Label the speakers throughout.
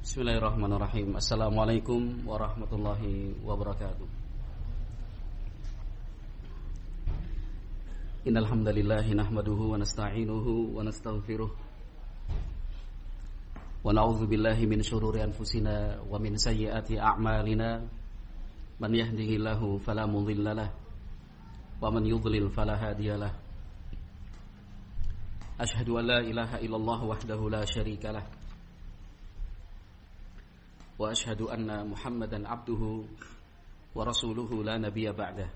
Speaker 1: Bismillahirrahmanirrahim. Assalamualaikum warahmatullahi wabarakatuh. Innal hamdalillah nahmaduhu wa nasta'inuhu wa nastaghfiruh wa na'udzu billahi min shururi anfusina wa min sayyiati a'malina. Man yahdihillahu fala mudhillalah wa man yudlil fala hadiyalah. Asyhadu an la ilaha illallah wahdahu la syarikalah wa asyhadu anna Muhammadan abduhu wa rasuluhu la nabiyya ba'dah.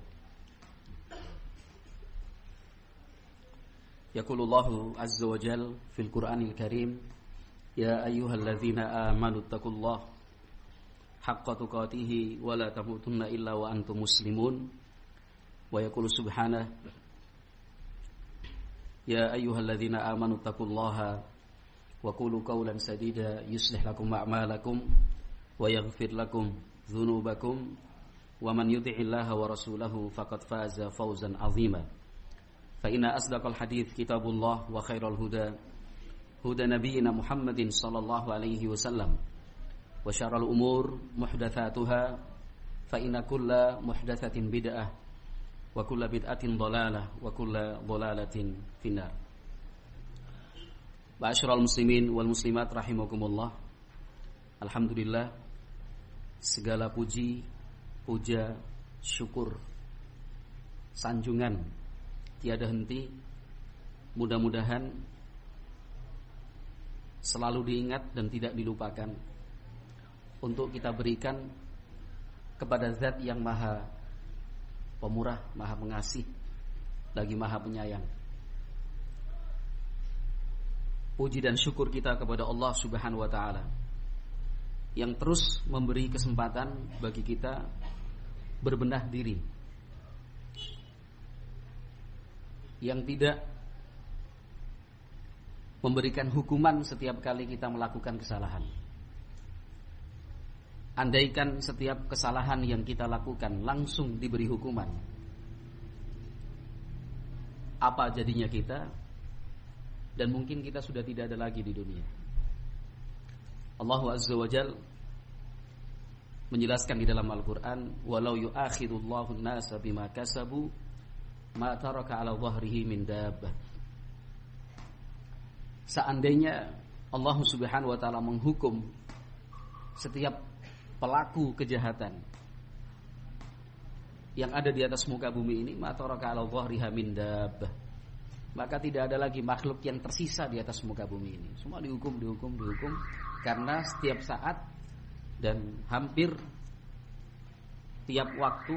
Speaker 1: Yaqulullahu azza wa jalla fil Qur'anil Karim, ya ayyuhalladzina amanu taqullaha haqqa tuqatih wa la tamutunna illa wa antum muslimun. Wa yaqulu subhanahu, ya ayyuhalladzina amanu taqullaha wa qulu qawlan sadida yuslih lakum a'malakum wa yaghfir lakum dzunubakum wa man yuti'illaha wa rasulahu faqad faza fawzan 'azima. Fa inna asdaqal hadits kitabullah wa khairal huda huda nabiyyina Muhammadin sallallahu alaihi wasallam wa syarrul umur muhdatsatuha fa inna kulla muhdatsatin bid'ah wa kulla bid'atin dhalalah wa kulla dhalalatin finnar. Ma'asyiral muslimin wal muslimat rahimakumullah. Alhamdulillah, segala puji, puja, syukur, sanjungan tiada henti mudah-mudahan selalu diingat dan tidak dilupakan untuk kita berikan kepada Zat yang Maha Pemurah, Maha Pengasih, lagi Maha Penyayang. Puji dan syukur kita kepada Allah Subhanahu wa ta'ala yang terus memberi kesempatan bagi kita berbenah diri, yang tidak memberikan hukuman setiap kali kita melakukan kesalahan. Andaikan setiap kesalahan yang kita lakukan langsung diberi hukuman, apa jadinya kita? Dan mungkin kita sudah tidak ada lagi di dunia. Allah Azza wa Jalla menjelaskan di dalam Al-Quran, walau yu'akhidullahu an-nasa bima kasabu ma taraka ala dhahrihi min dabbah. Seandainya Allah Subhanahu wa ta'ala menghukum setiap pelaku kejahatan yang ada di atas muka bumi ini, ma taraka ala dhahriha min dabbah, maka tidak ada lagi makhluk yang tersisa di atas muka bumi ini. Semua dihukum karena setiap saat dan hampir tiap waktu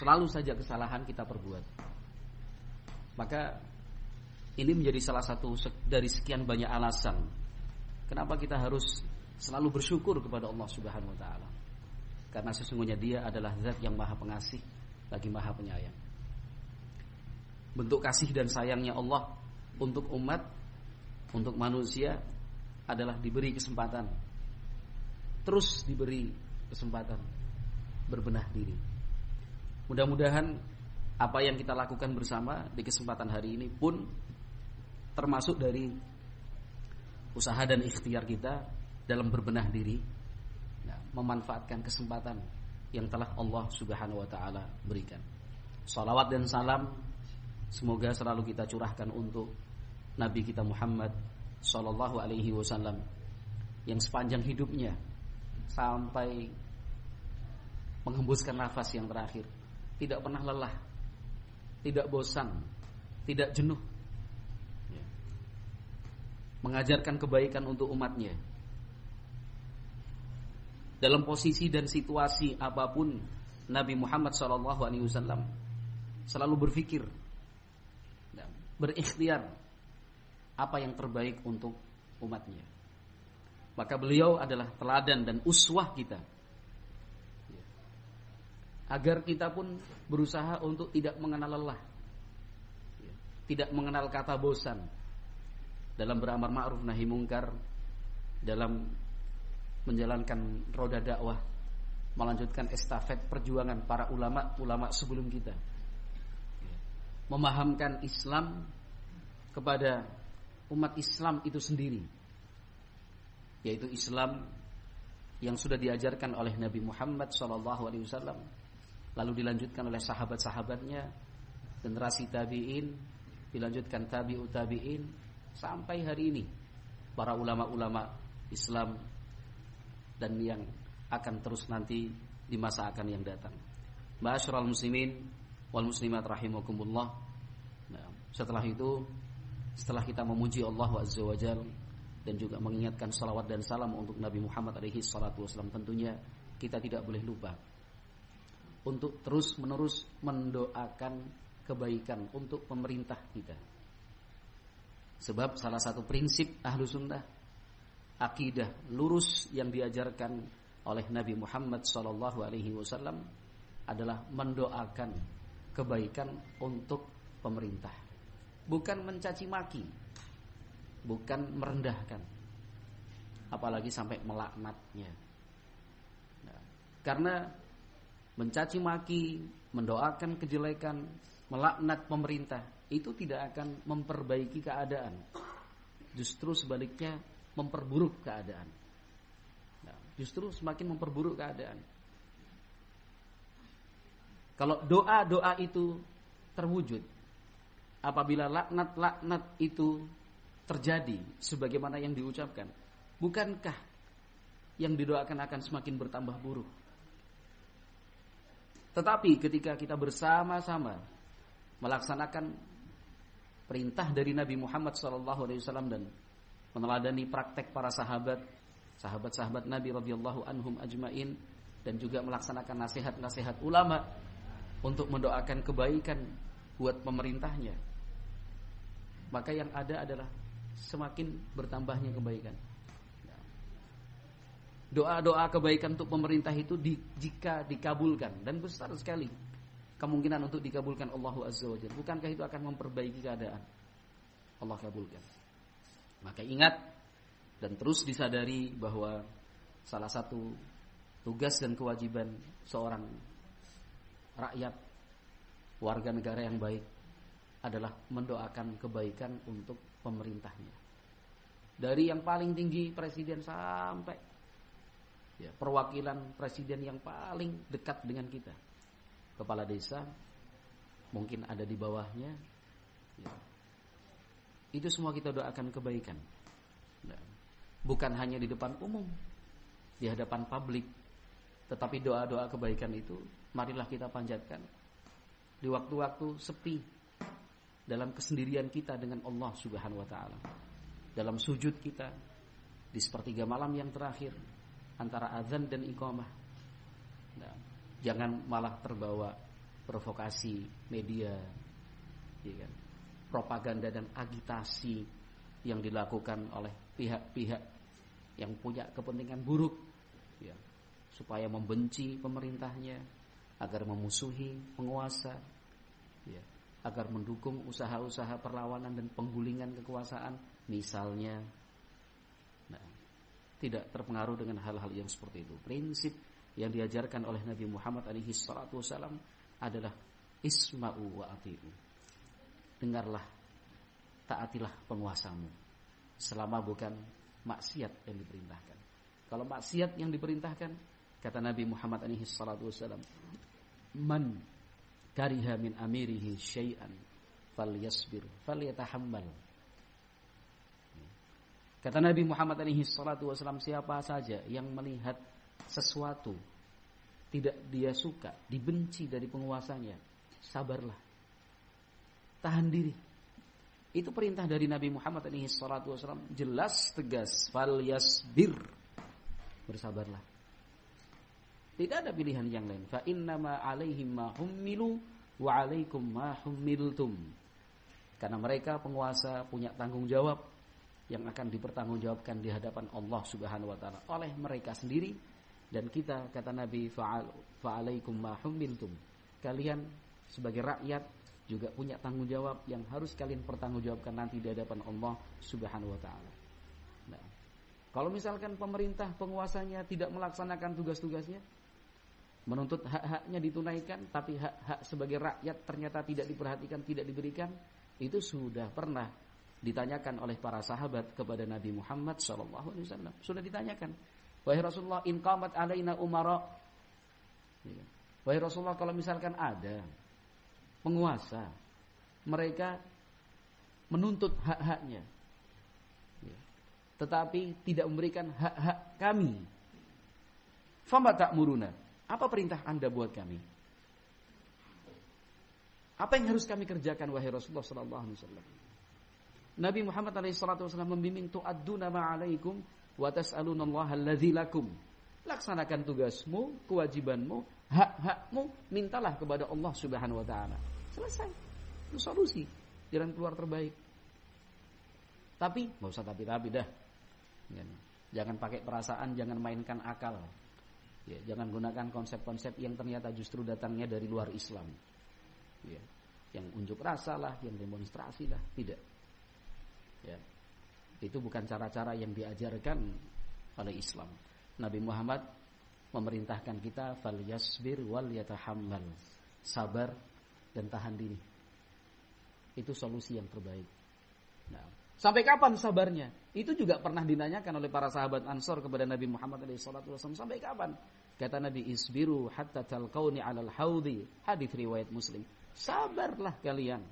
Speaker 1: selalu saja kesalahan kita perbuat. Maka ini menjadi salah satu dari sekian banyak alasan kenapa kita harus selalu bersyukur kepada Allah Subhanahu wa ta'ala. Karena sesungguhnya Dia adalah Zat yang Maha Pengasih lagi Maha Penyayang. Bentuk kasih dan sayangnya Allah untuk umat, untuk manusia adalah diberi kesempatan, terus diberi kesempatan berbenah diri. Mudah-mudahan apa yang kita lakukan bersama di kesempatan hari ini pun termasuk dari usaha dan ikhtiar kita dalam berbenah diri, memanfaatkan kesempatan yang telah Allah Subhanahu wa ta'ala berikan. Salawat dan salam semoga selalu kita curahkan untuk Nabi kita Muhammad sallallahu alaihi wasallam yang sepanjang hidupnya sampai menghembuskan nafas yang terakhir tidak pernah lelah, tidak bosan, tidak jenuh, mengajarkan kebaikan untuk umatnya. Dalam posisi dan situasi apapun, Nabi Muhammad sallallahu alaihi wasallam selalu berpikir, berikhtiar apa yang terbaik untuk umatnya. Maka beliau adalah teladan dan uswah kita, agar kita pun berusaha untuk tidak mengenal lelah, tidak mengenal kata bosan dalam beramar ma'ruf nahi mungkar, dalam menjalankan roda dakwah, melanjutkan estafet perjuangan para ulama sebelum kita, memahamkan Islam kepada umat Islam itu sendiri, yaitu Islam yang sudah diajarkan oleh Nabi Muhammad SAW, lalu dilanjutkan oleh sahabat-sahabatnya, generasi tabi'in, dilanjutkan tabi'ut tabi'in, sampai hari ini para ulama-ulama Islam dan yang akan terus nanti di masa akan yang datang. Ma'asyiral muslimin wal muslimat rahimakumullah. Nah, setelah itu, setelah kita memuji Allah Azza wa Jalla dan juga mengingatkan salawat dan salam untuk Nabi Muhammad alaihi salatu wasallam, tentunya kita tidak boleh lupa untuk terus menerus mendoakan kebaikan untuk pemerintah kita. Sebab salah satu prinsip Ahlus Sunnah, akidah lurus yang diajarkan oleh Nabi Muhammad sallallahu alaihi wasallam adalah mendoakan kebaikan untuk pemerintah. Bukan mencaci maki, bukan merendahkan, apalagi sampai melaknatnya. Nah, karena mencaci maki, mendoakan kejelekan, melaknat pemerintah itu tidak akan memperbaiki keadaan. Justru sebaliknya memperburuk keadaan. Nah, justru semakin memperburuk keadaan. Kalau doa-doa itu terwujud, apabila laknat-laknat itu terjadi sebagaimana yang diucapkan, bukankah yang didoakan akan semakin bertambah buruk? Tetapi ketika kita bersama-sama melaksanakan perintah dari Nabi Muhammad SAW dan meneladani praktek para sahabat-sahabat Nabi radhiyallahu anhum ajmain, dan juga melaksanakan nasihat-nasihat ulama untuk mendoakan kebaikan buat pemerintahnya, maka yang ada adalah semakin bertambahnya kebaikan. Doa-doa kebaikan untuk pemerintah itu jika dikabulkan, dan besar sekali kemungkinan untuk dikabulkan Allah Azza wa Jalla, bukankah itu akan memperbaiki keadaan? Allah kabulkan. Maka ingat dan terus disadari bahwa salah satu tugas dan kewajiban seorang rakyat, warga negara yang baik adalah mendoakan kebaikan untuk pemerintahnya. Dari yang paling tinggi presiden sampai perwakilan presiden yang paling dekat dengan kita, kepala desa, mungkin ada di bawahnya, itu semua kita doakan kebaikan. Bukan hanya di depan umum, di hadapan publik, tetapi doa-doa kebaikan itu marilah kita panjatkan di waktu-waktu sepi, dalam kesendirian kita dengan Allah Subhanahu wa taala, dalam sujud kita di sepertiga malam yang terakhir antara azan dan iqamah. Nah, jangan malah terbawa provokasi media, ya kan? Propaganda dan agitasi yang dilakukan oleh pihak-pihak yang punya kepentingan buruk, ya, supaya membenci pemerintahnya, agar memusuhi penguasa, ya, agar mendukung usaha-usaha perlawanan dan penggulingan kekuasaan misalnya. Nah, tidak terpengaruh dengan hal-hal yang seperti itu. Prinsip yang diajarkan oleh Nabi Muhammad alaihi salatu wasallam adalah isma'u wa ati'u. Dengarlah, taatilah penguasamu selama bukan maksiat yang diperintahkan. Kalau maksiat yang diperintahkan, kata Nabi Muhammad alaihi salatu wasallam, man kariha min amirihi syai'an falyasbir falyatahammal. Kata Nabi Muhammad alaihi salatu wasallam, siapa saja yang melihat sesuatu tidak dia suka, dibenci dari penguasanya, sabarlah, tahan diri. Itu perintah dari Nabi Muhammad alaihi salatu wasallam, jelas tegas, falyasbir, bersabarlah. Tidak ada pilihan yang lain. Fa innama 'alaihim ma hummilu wa 'alaikum ma hummiltum. Karena mereka penguasa punya tanggung jawab yang akan dipertanggungjawabkan di hadapan Allah Subhanahu wa taala oleh mereka sendiri, dan kita, kata Nabi, fa 'alaikum ma hummiltum. Kalian sebagai rakyat juga punya tanggung jawab yang harus kalian pertanggungjawabkan nanti di hadapan Allah Subhanahu wa taala. Nah, kalau misalkan pemerintah penguasanya tidak melaksanakan tugas-tugasnya, menuntut hak-haknya ditunaikan, tapi hak-hak sebagai rakyat ternyata tidak diperhatikan, tidak diberikan, itu sudah pernah ditanyakan oleh para sahabat kepada Nabi Muhammad SAW. Sudah ditanyakan, wahai Rasulullah, in qamat alaina umara. Wahai Rasulullah, kalau misalkan ada penguasa, mereka menuntut hak-haknya, tetapi tidak memberikan hak-hak kami. Fama ta'muruna, apa perintah Anda buat kami? Apa yang harus kami kerjakan wahai Rasulullah sallallahu alaihi wasallam? Nabi Muhammad alaihi salatu wasallam membimbing tu'adduna ma'alaikum wa tas'alunallaha alladzi lakum. Laksanakan tugasmu, kewajibanmu, hak-hakmu, mintalah kepada Allah Subhanahu wa taala. Selesai. Itu solusi, jalan keluar terbaik. Tapi enggak usah tapi-tapi dah. Jangan pakai perasaan, jangan mainkan akal. Ya, jangan gunakan konsep-konsep yang ternyata justru datangnya dari luar Islam. Ya, yang unjuk rasa lah, yang demonstrasi lah, tidak. Ya, itu bukan cara-cara yang diajarkan oleh Islam. Nabi Muhammad memerintahkan kita falyasbir wal yatahammal, sabar dan tahan diri. Itu solusi yang terbaik. Nah, sampai kapan sabarnya? Itu juga pernah dinanyakan oleh para sahabat Ansor kepada Nabi Muhammad SAW. Sampai kapan? Kata Nabi, isbiru hatta talqauni 'alal haudi. Hadis riwayat Muslim. Sabarlah kalian.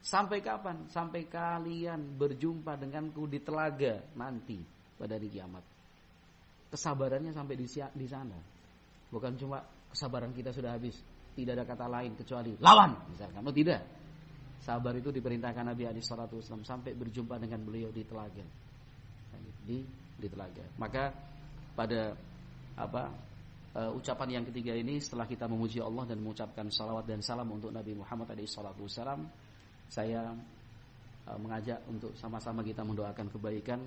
Speaker 1: Sampai kapan? Sampai kalian berjumpa denganku di telaga nanti pada hari kiamat. Kesabarannya sampai di sana. Bukan cuma kesabaran kita sudah habis, tidak ada kata lain kecuali lawan, misalkan. Oh tidak. Sabar itu diperintahkan Nabi SAW sampai berjumpa dengan beliau di telaga. Di telaga. Maka pada ucapan yang ketiga ini, setelah kita memuji Allah dan mengucapkan salawat dan salam untuk Nabi Muhammad SAW, saya mengajak untuk sama-sama kita mendoakan kebaikan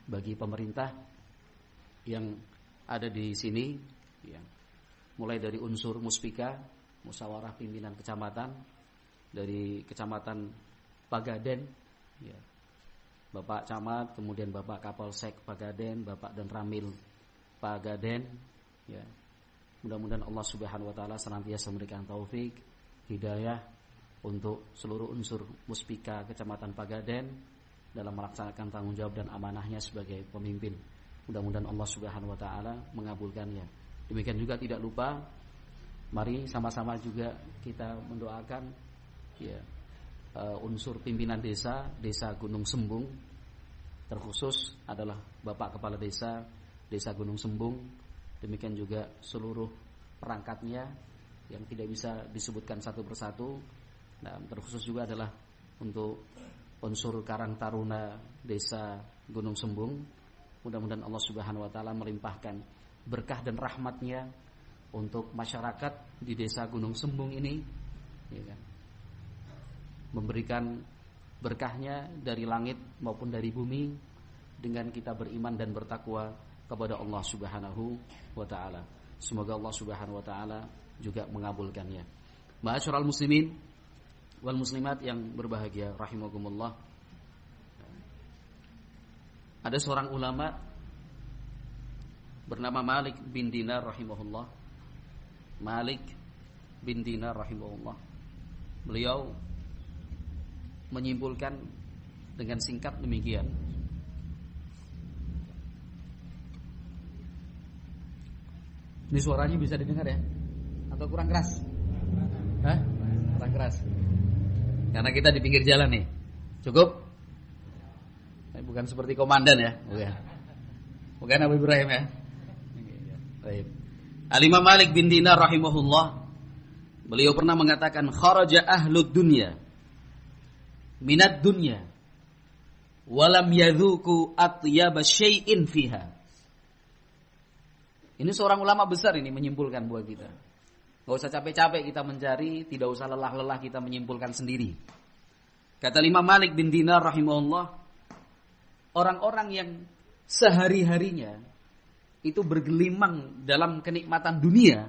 Speaker 1: bagi pemerintah yang ada di sini, ya. Mulai dari unsur muspika, musyawarah pimpinan kecamatan, dari kecamatan Pagaden, ya. Bapak Camat, kemudian Bapak Kapolsek Pagaden, Bapak dan Ramil Pagaden, ya. Mudah-mudahan Allah Subhanahu wa taala senantiasa memberikan taufik, hidayah untuk seluruh unsur muspika Kecamatan Pagaden dalam melaksanakan tanggung jawab dan amanahnya sebagai pemimpin. Mudah-mudahan Allah Subhanahu wa taala mengabulkannya. Demikian juga tidak lupa, mari sama-sama juga kita mendoakan, ya, unsur pimpinan desa Gunung Sembung, terkhusus adalah Bapak Kepala Desa Gunung Sembung. Demikian juga seluruh perangkatnya yang tidak bisa disebutkan satu persatu. Nah, terkhusus juga adalah untuk unsur Karang Taruna Desa Gunung Sembung. Mudah-mudahan Allah Subhanahu wa taala melimpahkan berkah dan rahmatnya untuk masyarakat di Desa Gunung Sembung ini, ya kan? Memberikan berkahnya dari langit maupun dari bumi dengan kita beriman dan bertakwa kepada Allah Subhanahu wa taala. Semoga Allah Subhanahu wa taala juga mengabulkannya. Ma'asyiral muslimin wal muslimat yang berbahagia rahimakumullah. Ada seorang ulama bernama Malik bin Dinar rahimahullah. Malik bin Dinar rahimahullah. Beliau menyimpulkan dengan singkat demikian. Ini suaranya bisa didengar ya? Atau kurang keras? Hah? Kurang keras. Karena kita di pinggir jalan nih. Cukup? Bukan seperti komandan ya? Bukan Abu Ibrahim ya? Baik. Al-Imam Malik bin Dinar rahimahullah, beliau pernah mengatakan, kharaja ahlud dunya minad dunya walam yadhuku atyaba syai'in fiha. Ini seorang ulama besar ini menyimpulkan buat kita. Gak usah capek-capek kita mencari, tidak usah lelah-lelah kita menyimpulkan sendiri. Kata Imam Malik bin Dinar rahimahullah, orang-orang yang sehari-harinya itu bergelimang dalam kenikmatan dunia,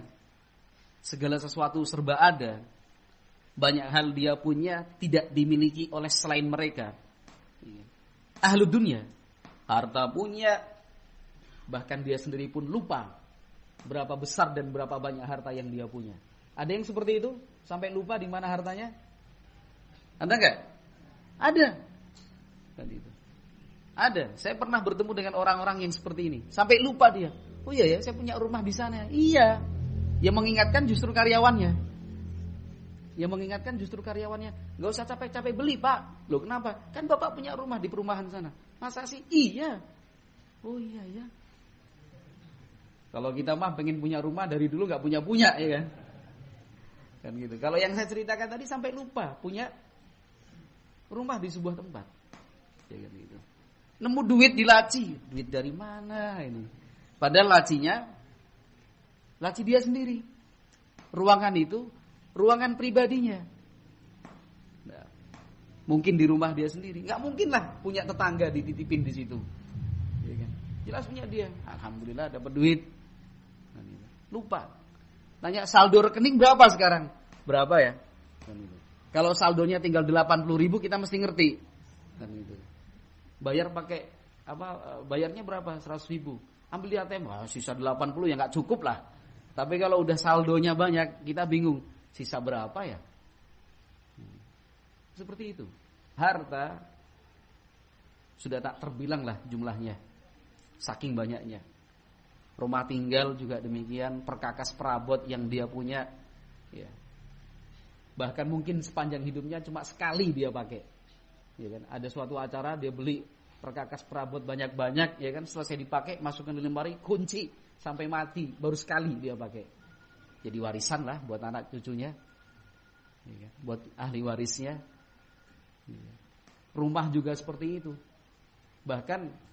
Speaker 1: segala sesuatu serba ada, banyak hal dia punya tidak dimiliki oleh selain mereka. Ahlud dunia, harta punya, bahkan dia sendiri pun lupa berapa besar dan berapa banyak harta yang dia punya. Ada yang seperti itu sampai lupa di mana hartanya? Ada enggak? Ada. Kan itu. Ada, saya pernah bertemu dengan orang-orang yang seperti ini. Sampai lupa dia. Oh iya ya, saya punya rumah di sana. Iya. Yang mengingatkan justru karyawannya. Yang mengingatkan justru karyawannya. Gak usah capek-capek beli, Pak. Loh kenapa? Kan Bapak punya rumah di perumahan sana. Masa sih? Iya. Oh iya ya. Kalau kita mah pengen punya rumah dari dulu gak punya-punya, ya kan? Kan gitu. Kalau yang saya ceritakan tadi sampai lupa punya rumah di sebuah tempat. Ya kan gitu. Nemu duit di laci. Duit dari mana ini? Padahal laci dia sendiri. Ruangan itu ruangan pribadinya. Nah, mungkin di rumah dia sendiri. Gak mungkin lah punya tetangga dititipin di situ. Ya kan? Jelas punya dia. Alhamdulillah dapat duit. Lupa. Tanya saldo rekening berapa sekarang? Berapa ya? Kan gitu. Kalau saldonya tinggal 80.000 kita mesti ngerti. Kan gitu. Bayar pakai apa? Bayarnya berapa? 100.000. Ambil di ATM, wah, sisa 80 ya nggak cukup lah. Tapi kalau udah saldonya banyak, kita bingung. Sisa berapa ya? Seperti itu. Harta sudah tak terbilang lah jumlahnya. Saking banyaknya. Rumah tinggal juga demikian, perkakas perabot yang dia punya. Ya. Bahkan mungkin sepanjang hidupnya cuma sekali dia pakai. Ya kan? Ada suatu acara dia beli perkakas perabot banyak-banyak, ya kan? Selesai dipakai, masukkan di lemari, kunci sampai mati, baru sekali dia pakai. Jadi warisan lah buat anak cucunya, ya kan? Buat ahli warisnya. Ya. Rumah juga seperti itu. Bahkan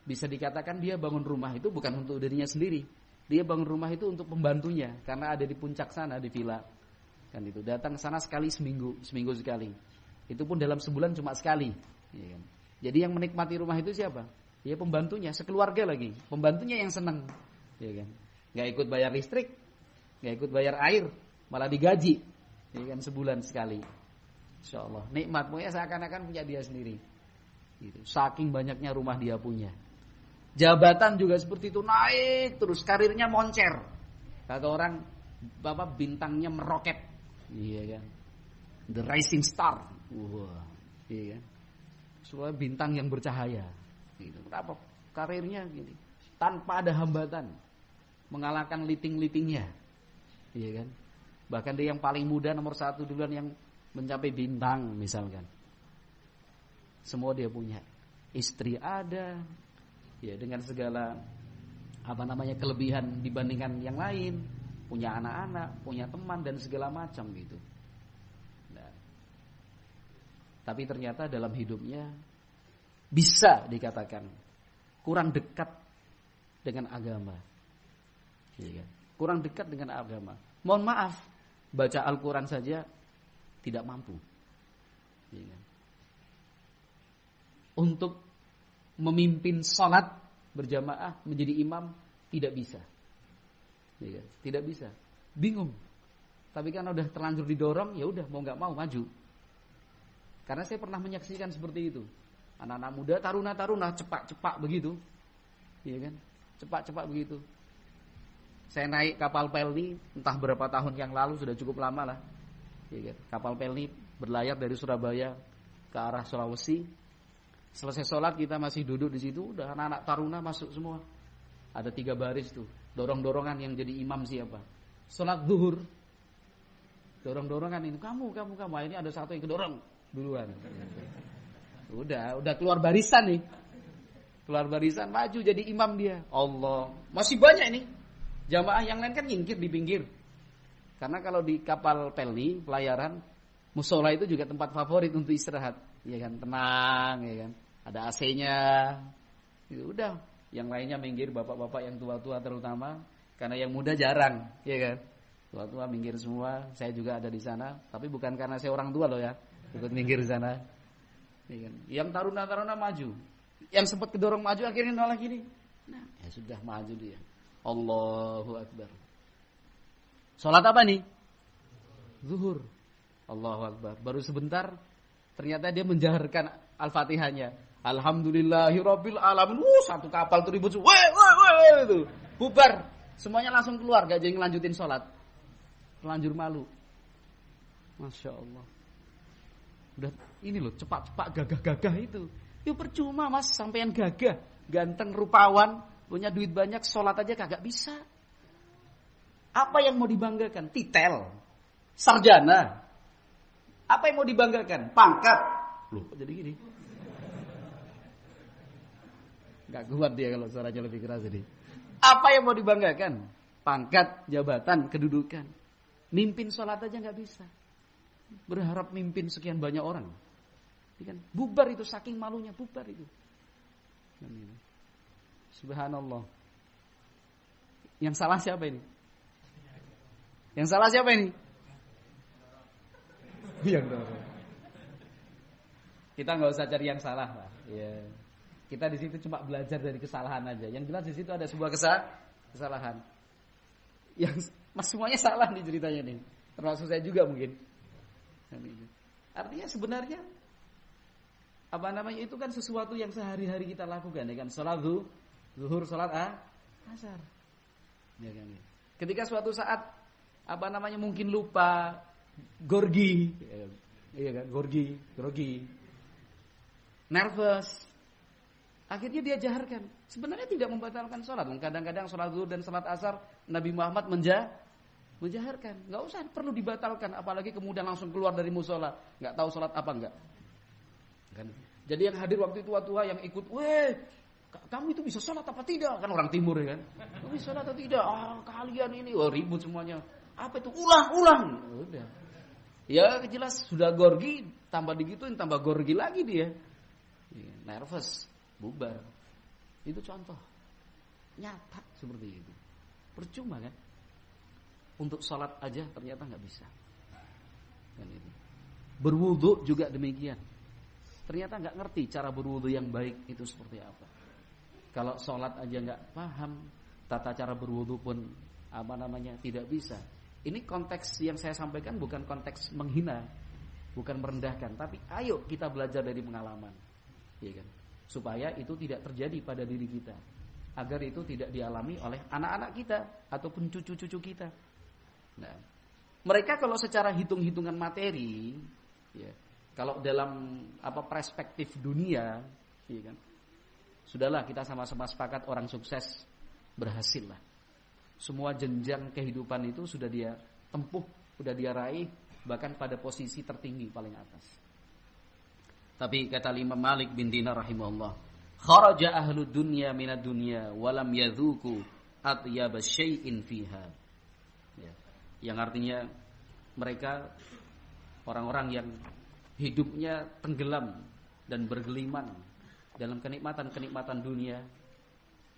Speaker 1: bisa dikatakan dia bangun rumah itu bukan untuk dirinya sendiri. Dia bangun rumah itu untuk pembantunya, karena ada di puncak sana di villa. Kan itu datang ke sana seminggu sekali. Itu pun dalam sebulan cuma sekali, ya kan? Jadi yang menikmati rumah itu siapa? Ya pembantunya, sekeluarga lagi. Pembantunya yang senang, ya kan? Gak ikut bayar listrik, gak ikut bayar air, malah digaji, ya kan, sebulan sekali. Insyaallah nikmat, pokoknya seakan-akan punya dia sendiri. Gitu. Saking banyaknya rumah dia punya. Jabatan juga seperti itu, naik terus, karirnya moncer. Kata orang, bapak bintangnya meroket, iya kan? The rising star, wah, iya kan? Soalnya bintang yang bercahaya. Gitu. Kenapa? Karirnya gini, tanpa ada hambatan, mengalahkan liting-litingnya, iya kan? Bahkan dia yang paling muda nomor 1 duluan yang mencapai bintang misalkan. Semua dia punya, istri ada. Ya, dengan segala kelebihan dibandingkan yang lain, punya anak-anak, punya teman dan segala macam gitu. Nah, tapi ternyata dalam hidupnya bisa dikatakan kurang dekat dengan agama. Ya, kurang dekat dengan agama. Mohon maaf, baca Al-Quran saja tidak mampu. Ya, untuk memimpin sholat berjamaah menjadi imam tidak bisa, ya, tidak bisa, bingung. Tapi karena udah terlanjur didorong, ya udah mau nggak mau maju. Karena saya pernah menyaksikan seperti itu, anak-anak muda, taruna-taruna cepak-cepak begitu, ya kan, cepak-cepak begitu. Saya naik kapal Pelni entah berapa tahun yang lalu, sudah cukup lama lah, ya kan? Kapal Pelni berlayar dari Surabaya ke arah Sulawesi. Selesai sholat kita masih duduk di situ, udah anak-anak taruna masuk semua. Ada 3 baris tuh, dorong-dorongan yang jadi imam siapa? Sholat zuhur, dorong-dorongan ini, kamu. Ini ada satu yang kedorong duluan. Udah keluar barisan nih, maju jadi imam dia. Allah, masih banyak nih jamaah yang lain kan nyingkir di pinggir. Karena kalau di kapal Pelni pelayaran, musola itu juga tempat favorit untuk istirahat, ya kan, tenang, ya kan. Ada AC-nya. Gitu, udah, yang lainnya minggir, bapak-bapak yang tua-tua terutama, karena yang muda jarang, ya kan. Tua-tua minggir semua, saya juga ada di sana, tapi bukan karena saya orang tua loh ya, ikut minggir di sana. Ya kan? Yang taruna-taruna maju, yang sempat kedorong maju akhirnya nolak gini. Nah, ya sudah maju dia. Allahu Akbar. Sholat apa nih? Zuhur. Allahu Akbar. Baru sebentar ternyata dia menjaharkan Al-Fatihahnya. Alhamdulillahirabbil alamin. Satu kapal tuh ribut. Weh itu. Bubar. Semuanya langsung keluar, gak jadi ngelanjutin sholat. Terlanjur malu. Masya Allah. Udah ini loh, cepat-cepat gagah-gagah itu. Ya percuma mas, sampean gagah, ganteng, rupawan, punya duit banyak, sholat aja kagak bisa. Apa yang mau dibanggakan? Titel, sarjana. Apa yang mau dibanggakan? Pangkat. Loh, jadi gini. Gak kuat dia kalau suaranya lebih keras jadi. Apa yang mau dibanggakan? Pangkat, jabatan, kedudukan. Mimpin sholat aja gak bisa. Berharap mimpin sekian banyak orang. Kan? Bubar itu, saking malunya bubar itu. Subhanallah. Yang salah siapa ini? Yang salah siapa ini? Kita nggak usah cari yang salah lah. Ya. Kita di situ cuma belajar dari kesalahan aja. Yang jelas di situ ada sebuah kesalahan. Yang semuanya salah nih ceritanya nih. Termasuk saya juga mungkin. Artinya sebenarnya itu kan sesuatu yang sehari-hari kita lakukan, ya kan? Salat zuhur, salat asar. Ya kan? Ketika suatu saat mungkin lupa, grogi, iya kan? Grogi. Nervous. Akhirnya dia jaharkan. Sebenarnya tidak membatalkan salat. Kadang-kadang salat zuhur dan salat asar Nabi Muhammad menjaharkan. Enggak usah perlu dibatalkan, apalagi kemudian langsung keluar dari mushola, enggak tahu salat apa enggak. Kan? Jadi yang hadir waktu itu tua yang ikut, kamu itu bisa sholat apa tidak? Kan orang timur ya kan. Kamu bisa sholat atau tidak? Kalian ini ribut semuanya. Apa itu? Ulang. Udah. Ya jelas sudah gorgi, tambah digituin, tambah gorgi lagi dia. Nervous, bubar. Itu contoh nyata seperti itu. Percuma kan? Untuk sholat aja ternyata nggak bisa. Kan itu. Berwudu juga demikian. Ternyata nggak ngerti cara berwudu yang baik itu seperti apa. Kalau sholat aja nggak paham, tata cara berwudu pun tidak bisa. Ini konteks yang saya sampaikan bukan konteks menghina, bukan merendahkan, tapi ayo kita belajar dari pengalaman, ya kan? Supaya itu tidak terjadi pada diri kita, agar itu tidak dialami oleh anak-anak kita ataupun cucu-cucu kita. Nah, mereka kalau secara hitung-hitungan materi, ya. Kalau dalam perspektif dunia, ya kan? Sudahlah kita sama-sama sepakat orang sukses berhasil lah. Semua jenjang kehidupan itu sudah dia tempuh, sudah dia raih, bahkan pada posisi tertinggi paling atas. Tapi kata Imam Malik bin Dinar rahimahullah, kharaja ahlu dunya minad dunya walam yadhuku atyaba syai'in fiha. Ya. Yang artinya mereka orang-orang yang hidupnya tenggelam dan bergeliman dalam kenikmatan-kenikmatan dunia.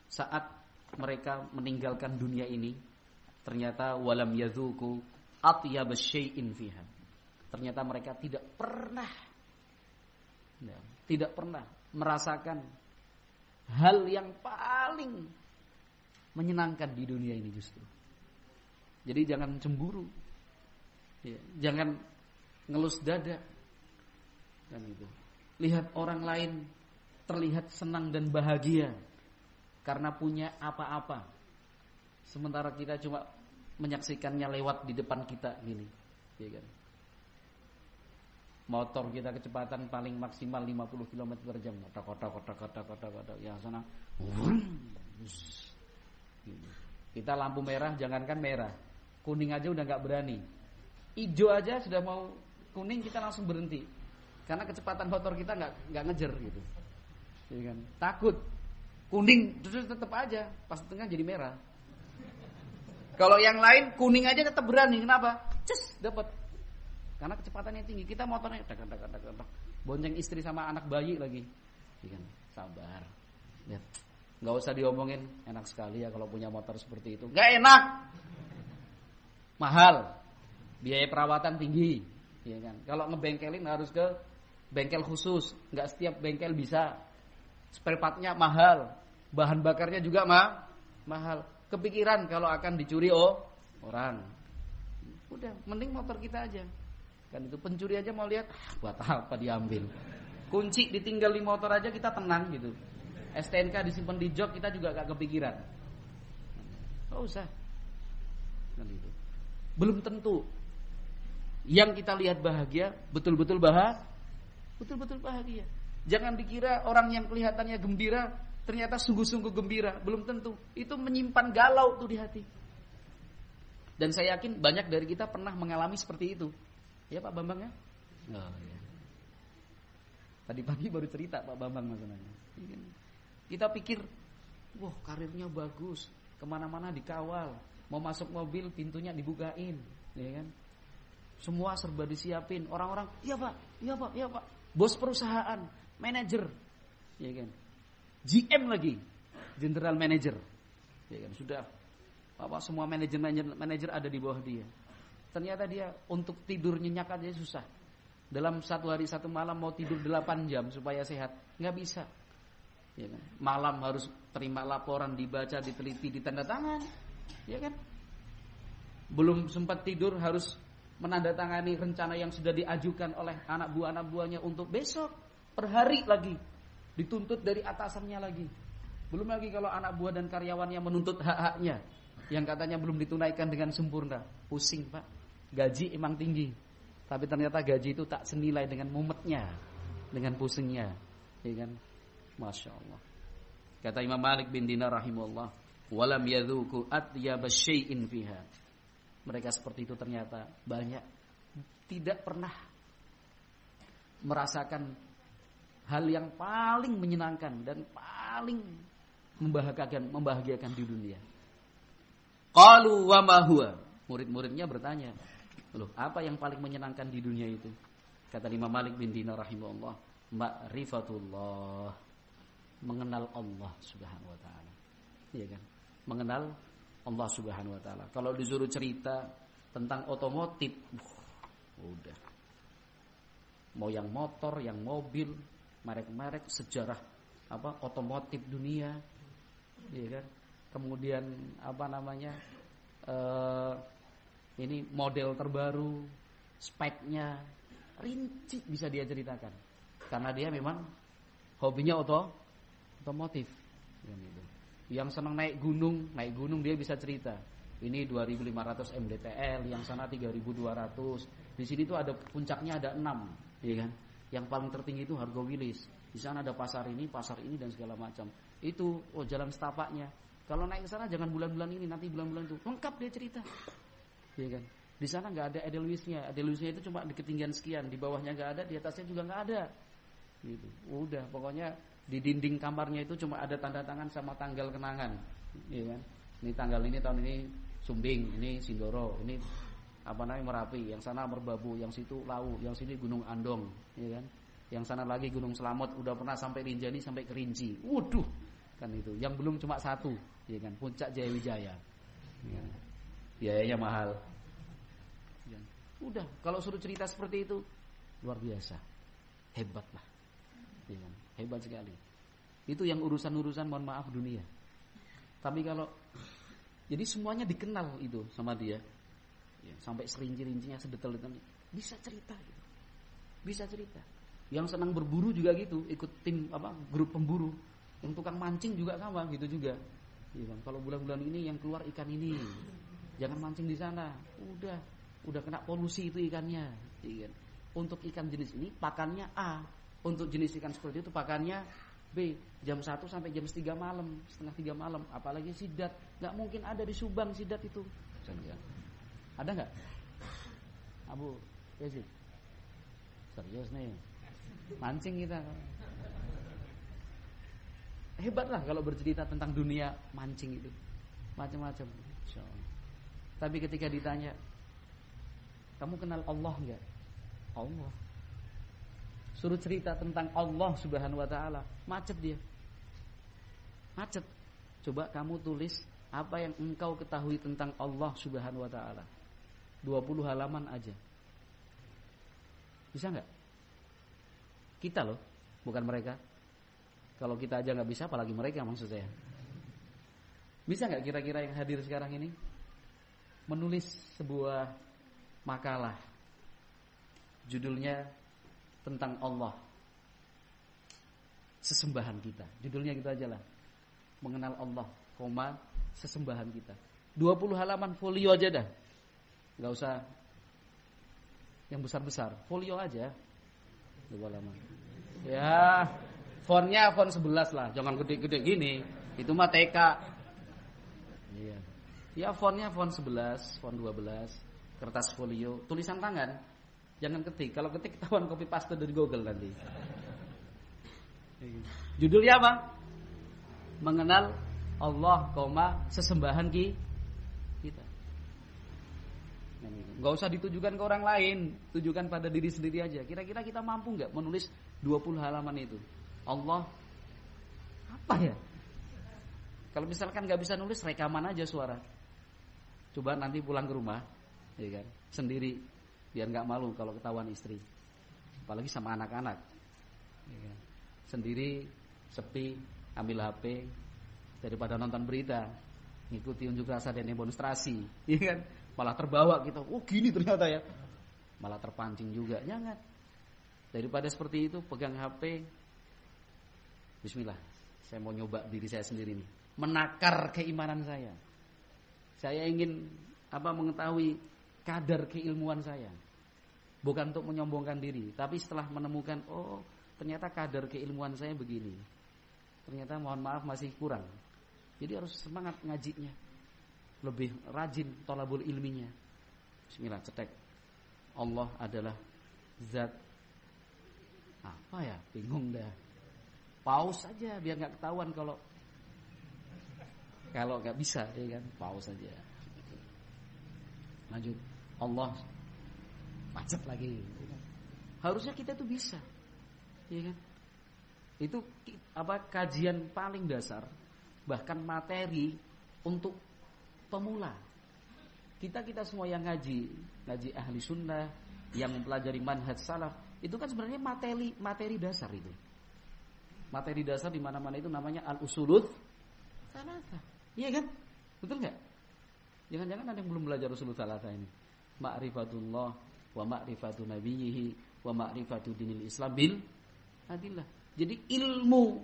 Speaker 1: Saat mereka meninggalkan dunia ini, ternyata walam yadzuku atyab syai'in fiha. Ternyata mereka tidak pernah merasakan hal yang paling menyenangkan di dunia ini justru. Jadi jangan cemburu. Ya, jangan ngelus dada. Kan gitu. Lihat orang lain terlihat senang dan bahagia karena punya apa-apa, sementara kita cuma menyaksikannya lewat di depan kita gini, ya kan? Motor kita kecepatan paling maksimal 50 km per jam, kotak, yang sana, kita lampu merah, jangankan merah, kuning aja udah nggak berani, hijau aja sudah mau kuning kita langsung berhenti. Karena kecepatan motor kita nggak ngejar gitu, ya kan? Takut kuning terus tetap aja, pas tengah jadi merah. Kalau yang lain kuning aja tetap berani, kenapa? Dapat. Karena kecepatannya tinggi. Kita motornya tak, bonceng istri sama anak bayi lagi, ya kan? Sabar. Ya. Nggak usah diomongin, enak sekali ya kalau punya motor seperti itu. Nggak enak, mahal, biaya perawatan tinggi, ya kan? Kalau ngebengkelin harus ke bengkel khusus, nggak setiap bengkel bisa. Spare partnya mahal, bahan bakarnya juga mahal. Kepikiran kalau akan dicuri orang. Udah, mending motor kita aja. Kan itu pencuri aja mau lihat, buat apa diambil. Kunci ditinggal di motor aja kita tenang gitu. STNK disimpan di jok kita juga gak kepikiran. Nggak usah. Kan itu. Belum tentu yang kita lihat bahagia betul-betul bahagia. Jangan dikira orang yang kelihatannya gembira ternyata sungguh-sungguh gembira, belum tentu. Itu menyimpan galau tuh di hati. Dan saya yakin banyak dari kita pernah mengalami seperti itu. Ya Pak Bambang ya? Oh, ya. Tadi pagi baru cerita Pak Bambang masalahnya. Kita pikir, wah karirnya bagus, kemana-mana dikawal, mau masuk mobil pintunya dibukain, ya kan? Semua serba disiapin. Orang-orang, iya Pak, iya Pak, iya Pak. Bos perusahaan, manajer, ya kan? GM lagi, general manager, ya kan? Sudah, semua manajer ada di bawah dia. Ternyata dia untuk tidur nyenyak aja susah. Dalam satu hari satu malam mau tidur 8 jam supaya sehat, nggak bisa. Ya kan? Malam harus terima laporan, dibaca, diteliti, ditandatangan, ya kan? Belum sempat tidur harus menandatangani rencana yang sudah diajukan oleh anak buahnya untuk besok, per hari lagi, dituntut dari atasannya lagi. Belum lagi kalau anak buah dan karyawannya menuntut hak-haknya yang katanya belum ditunaikan dengan sempurna. Pusing Pak, gaji emang tinggi, tapi ternyata gaji itu tak senilai dengan mumetnya, dengan pusingnya, ya kan? Masya Allah. Kata Imam Malik bin Dinar rahimahullah, walam yadhuku atyaba syai'in fiha. Mereka seperti itu ternyata banyak tidak pernah merasakan hal yang paling menyenangkan dan paling membahagiakan di dunia. Qalu wa ma huwa? Murid-muridnya bertanya, loh, apa yang paling menyenangkan di dunia itu? Kata Imam Malik bin Dinar rahimahullah, ma'rifatullah, mengenal Allah Subhanahu wa taala. Iya kan? Mengenal Allah Subhanahu wa taala. Kalau disuruh cerita tentang otomotif, udah. Mau yang motor, yang mobil, merek-merek, sejarah otomotif dunia, iya kan? Kemudian ini model terbaru, speknya rinci bisa dia ceritakan. Karena dia memang hobinya otomotif. Yang senang naik gunung dia bisa cerita. Ini 2.500 mdtl, yang sana 3.200. Di sini tuh ada puncaknya ada 6, ya kan? Yang paling tertinggi itu Hargo Wilis. Di sana ada pasar ini dan segala macam. Itu jalan setapaknya. Kalau naik ke sana jangan bulan-bulan ini, nanti bulan-bulan itu. Lengkap dia cerita. Ya kan? Di sana enggak ada Edelweissnya. Edelweissnya itu cuma di ketinggian sekian, di bawahnya enggak ada, di atasnya juga enggak ada. Gitu. Udah, pokoknya di dinding kamarnya itu cuma ada tanda tangan sama tanggal kenangan, ya kan? Ini tanggal ini tahun ini Sumbing, ini Sindoro, ini Merapi, yang sana Merbabu, yang situ Lawu, yang sini Gunung Andong, ya kan? Yang sana lagi Gunung Selamat, udah pernah sampai Rinjani sampai Kerinci. Waduh, kan itu. Yang belum cuma satu, ya kan? Puncak Jayawijaya. Ya. Biayanya mahal. Ya. Udah, kalau suruh cerita seperti itu luar biasa. Hebat lah. Ya kan? Hebat sekali. Itu yang urusan-urusan mohon maaf dunia. Tapi kalau jadi semuanya dikenal itu sama dia, ya, sampai serinci-rincinya, sedetail-detailnya bisa cerita gitu. Bisa cerita. Yang senang berburu juga gitu, ikut tim grup pemburu. Yang tukang mancing juga sama gitu juga. Ya kan? Kalau bulan-bulan ini yang keluar ikan ini, jangan mancing di sana. Udah kena polusi itu ikannya. Ya kan? Untuk ikan jenis ini pakannya A. Untuk jenis ikan seperti itu pakannya B. Jam 1 sampai jam 3 malam, setengah 3 malam. Apalagi sidat, nggak mungkin ada di Subang sidat itu. Ada nggak? Abu Yazid, serius nih, mancing kita. Hebatlah kalau bercerita tentang dunia mancing itu, macam-macam. Tapi ketika ditanya, kamu kenal Allah nggak? Allah. Suruh cerita tentang Allah Subhanahu wa taala, macet dia. Macet. Coba kamu tulis apa yang engkau ketahui tentang Allah Subhanahu wa taala. 20 halaman aja. Bisa enggak? Kita loh, bukan mereka. Kalau kita aja enggak bisa, apalagi mereka maksud saya. Bisa enggak kira-kira yang hadir sekarang ini menulis sebuah makalah judulnya tentang Allah, sesembahan kita. Judulnya gitu aja lah, mengenal Allah, sesembahan kita. 20 halaman folio aja dah, nggak usah yang besar-besar, folio aja 20 halaman. Ya, fontnya font 11 lah, jangan gede-gede gini. Itu mah TK. Iya. Ya fontnya font 11, font 12, kertas folio, tulisan tangan. Jangan ketik. Kalau ketik ketahuan copy paste dari Google nanti. Judulnya apa? Mengenal Allah, sesembahan kita. Gak usah ditujukan ke orang lain, tujukan pada diri sendiri aja. Kira-kira kita mampu nggak menulis 20 halaman itu? Allah apa ya? Kalau misalkan nggak bisa nulis, rekaman aja suara. Coba nanti pulang ke rumah, ya kan, sendiri, biar nggak malu kalau ketahuan istri, apalagi sama anak-anak. Ya kan? Sendiri, sepi, ambil HP, daripada nonton berita, ngikuti unjuk rasa dan demonstrasi, ya kan? Malah terbawa kita, oh gini ternyata ya, malah terpancing juga. Jangan. Daripada seperti itu, pegang HP, bismillah, saya mau nyoba diri saya sendiri nih, menakar keimanan saya. Saya ingin mengetahui kadar keilmuan saya. Bukan untuk menyombongkan diri, tapi setelah menemukan, oh ternyata kadar keilmuan saya begini. Ternyata mohon maaf masih kurang. Jadi harus semangat ngajinya, lebih rajin thalabul ilminya. Bismillah, cetek. Allah adalah zat apa ya? Bingung dah. Pause saja biar nggak ketahuan kalau nggak bisa, ya kan? Pause saja. Lanjut. Allah macet lagi. Harusnya kita tuh bisa, ya kan? Itu kajian paling dasar, bahkan materi untuk pemula. Kita semua yang ngaji ahli sunnah, yang mempelajari manhaj salaf, itu kan sebenarnya materi dasar itu. Materi dasar di mana-mana itu namanya al-usulul tsalatsa. Iya kan? Betul enggak? Jangan-jangan ada yang belum belajar usulul tsalatsa ini. Ma'rifatullah wa ma'rifatu nabiyhi wa ma'rifatu dinil Islam bil adillah. Jadi ilmu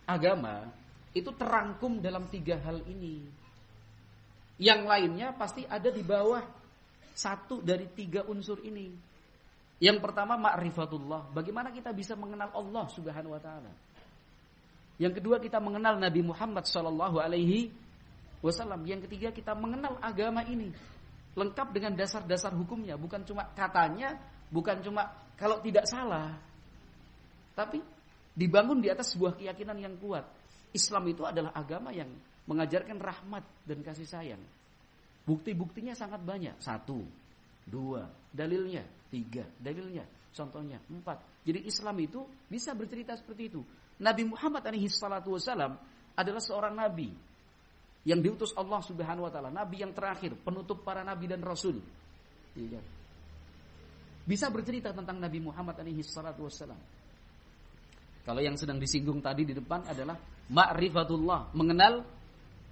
Speaker 1: agama itu terangkum dalam 3 hal ini. Yang lainnya pasti ada di bawah satu dari 3 unsur ini. Yang pertama ma'rifatullah, bagaimana kita bisa mengenal Allah Subhanahu wa taala. Yang kedua kita mengenal Nabi Muhammad sallallahu alaihi wasallam. Yang ketiga kita mengenal agama ini lengkap dengan dasar-dasar hukumnya, bukan cuma katanya, bukan cuma kalau tidak salah, tapi dibangun di atas sebuah keyakinan yang kuat. Islam itu adalah agama yang mengajarkan rahmat dan kasih sayang. Bukti-buktinya sangat banyak. 1, 2, dalilnya 3, dalilnya, contohnya 4. Jadi Islam itu bisa bercerita seperti itu. Nabi Muhammad SAW adalah seorang nabi yang diutus Allah Subhanahu wa taala, nabi yang terakhir, penutup para nabi dan rasul. Bisa bercerita tentang Nabi Muhammad SAW. Kalau yang sedang disinggung tadi di depan adalah ma'rifatullah, mengenal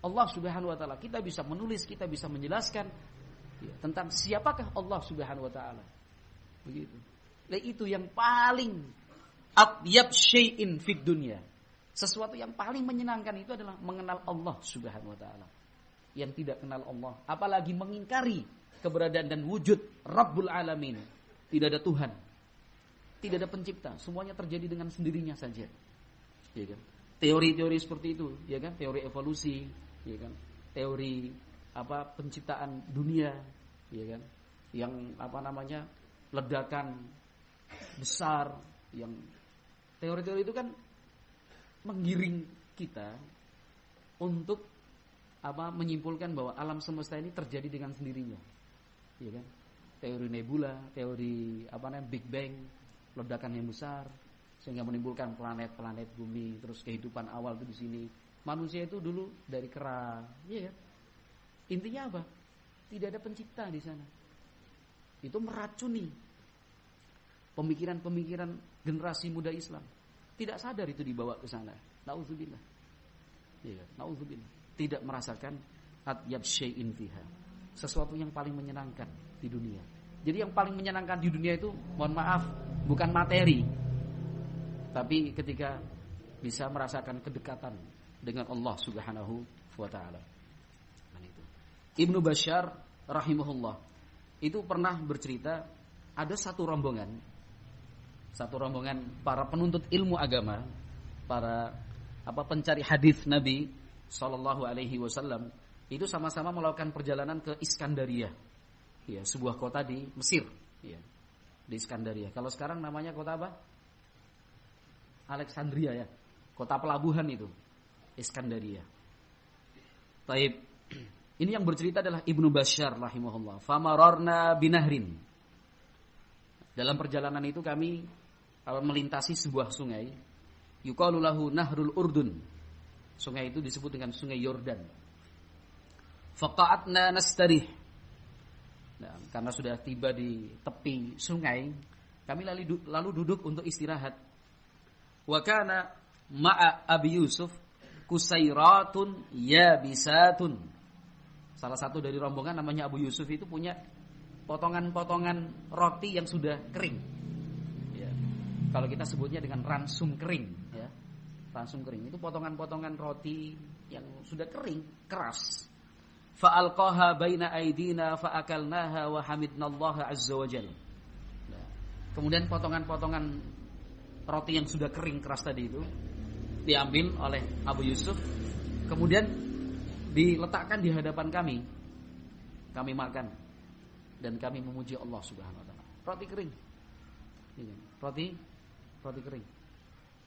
Speaker 1: Allah Subhanahu wa taala. Kita bisa menulis, kita bisa menjelaskan tentang siapakah Allah Subhanahu wa taala. Begitu. Itu yang paling atyab syai'in fid dunya. Sesuatu yang paling menyenangkan itu adalah mengenal Allah Subhanahu wa taala. Yang tidak kenal Allah, apalagi mengingkari keberadaan dan wujud Rabbul Alamin. Tidak ada Tuhan, tidak ada pencipta, semuanya terjadi dengan sendirinya saja. Ya kan? Teori-teori seperti itu, ya kan? Teori evolusi, ya kan? Teori penciptaan dunia, ya kan? Yang ledakan besar, yang teori-teori itu kan menggiring kita untuk menyimpulkan bahwa alam semesta ini terjadi dengan sendirinya, ya kan? Teori nebula, teori Big Bang, ledakan yang besar sehingga menimbulkan planet-planet bumi, terus kehidupan awal itu di sini. Manusia itu dulu dari kera, ya kan? Intinya apa? Tidak ada pencipta di sana. Itu meracuni pemikiran-pemikiran generasi muda Islam. Tidak sadar itu dibawa ke sana. Nauzubillah. Ya, nauzubillah. Tidak merasakan atyab syai'in fiha. Sesuatu yang paling menyenangkan di dunia. Jadi yang paling menyenangkan di dunia itu, mohon maaf, bukan materi, tapi ketika bisa merasakan kedekatan dengan Allah Subhanahu wa taala. Ibnu Bashar rahimahullah itu pernah bercerita, ada satu rombongan satu rombongan para penuntut ilmu agama, para pencari hadis Nabi sallallahu alaihi wasallam itu sama-sama melakukan perjalanan ke Iskandaria. Ya, sebuah kota di Mesir, ya. Di Iskandaria. Kalau sekarang namanya kota apa? Alexandria ya. Kota pelabuhan itu. Iskandaria. Taib. Ini yang bercerita adalah Ibnu Bashar rahimahullah. Famararna binahrin. Dalam perjalanan itu kami melintasi sebuah sungai. Yuqalu lahu Nahrul Urdun. Sungai itu disebut dengan Sungai Yordan. Faqa'atna nastarih. Nah, karena sudah tiba di tepi sungai, kami lalu duduk untuk istirahat. Wa kana ma'a Abi Yusuf kusairatun yabisatun. Salah satu dari rombongan namanya Abu Yusuf itu punya potongan-potongan roti yang sudah kering. Ya. Kalau kita sebutnya dengan ransum kering, ya. Ransum kering itu potongan-potongan roti yang sudah kering, keras. Fa'alqaha baina aidina fa'akalnaha wa hamidnallaha azza wa jalla. Nah, kemudian potongan-potongan roti yang sudah kering keras tadi itu diambil oleh Abu Yusuf, kemudian diletakkan di hadapan kami. Kami makan dan kami memuji Allah Subhanahu wa taala. Roti kering. Roti kering.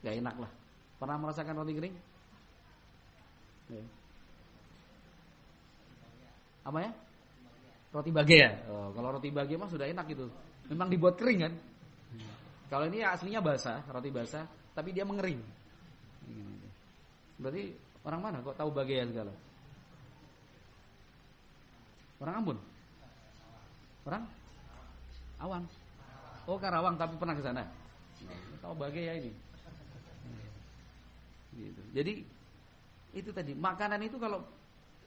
Speaker 1: Enggak enak lah. Pernah merasakan roti kering? Ya. Apa ya? Roti bagaya. Oh, kalau roti bagaya mah sudah enak gitu. Memang dibuat kering kan? Kalau ini aslinya basah, roti basah, tapi dia mengering. Berarti orang mana kok tahu bagaya segala? Orang Ambon? Orang Awang? Oh, Karawang tapi pernah ke sana. Tahu bagaya ini. Gitu. Jadi itu tadi, makanan itu kalau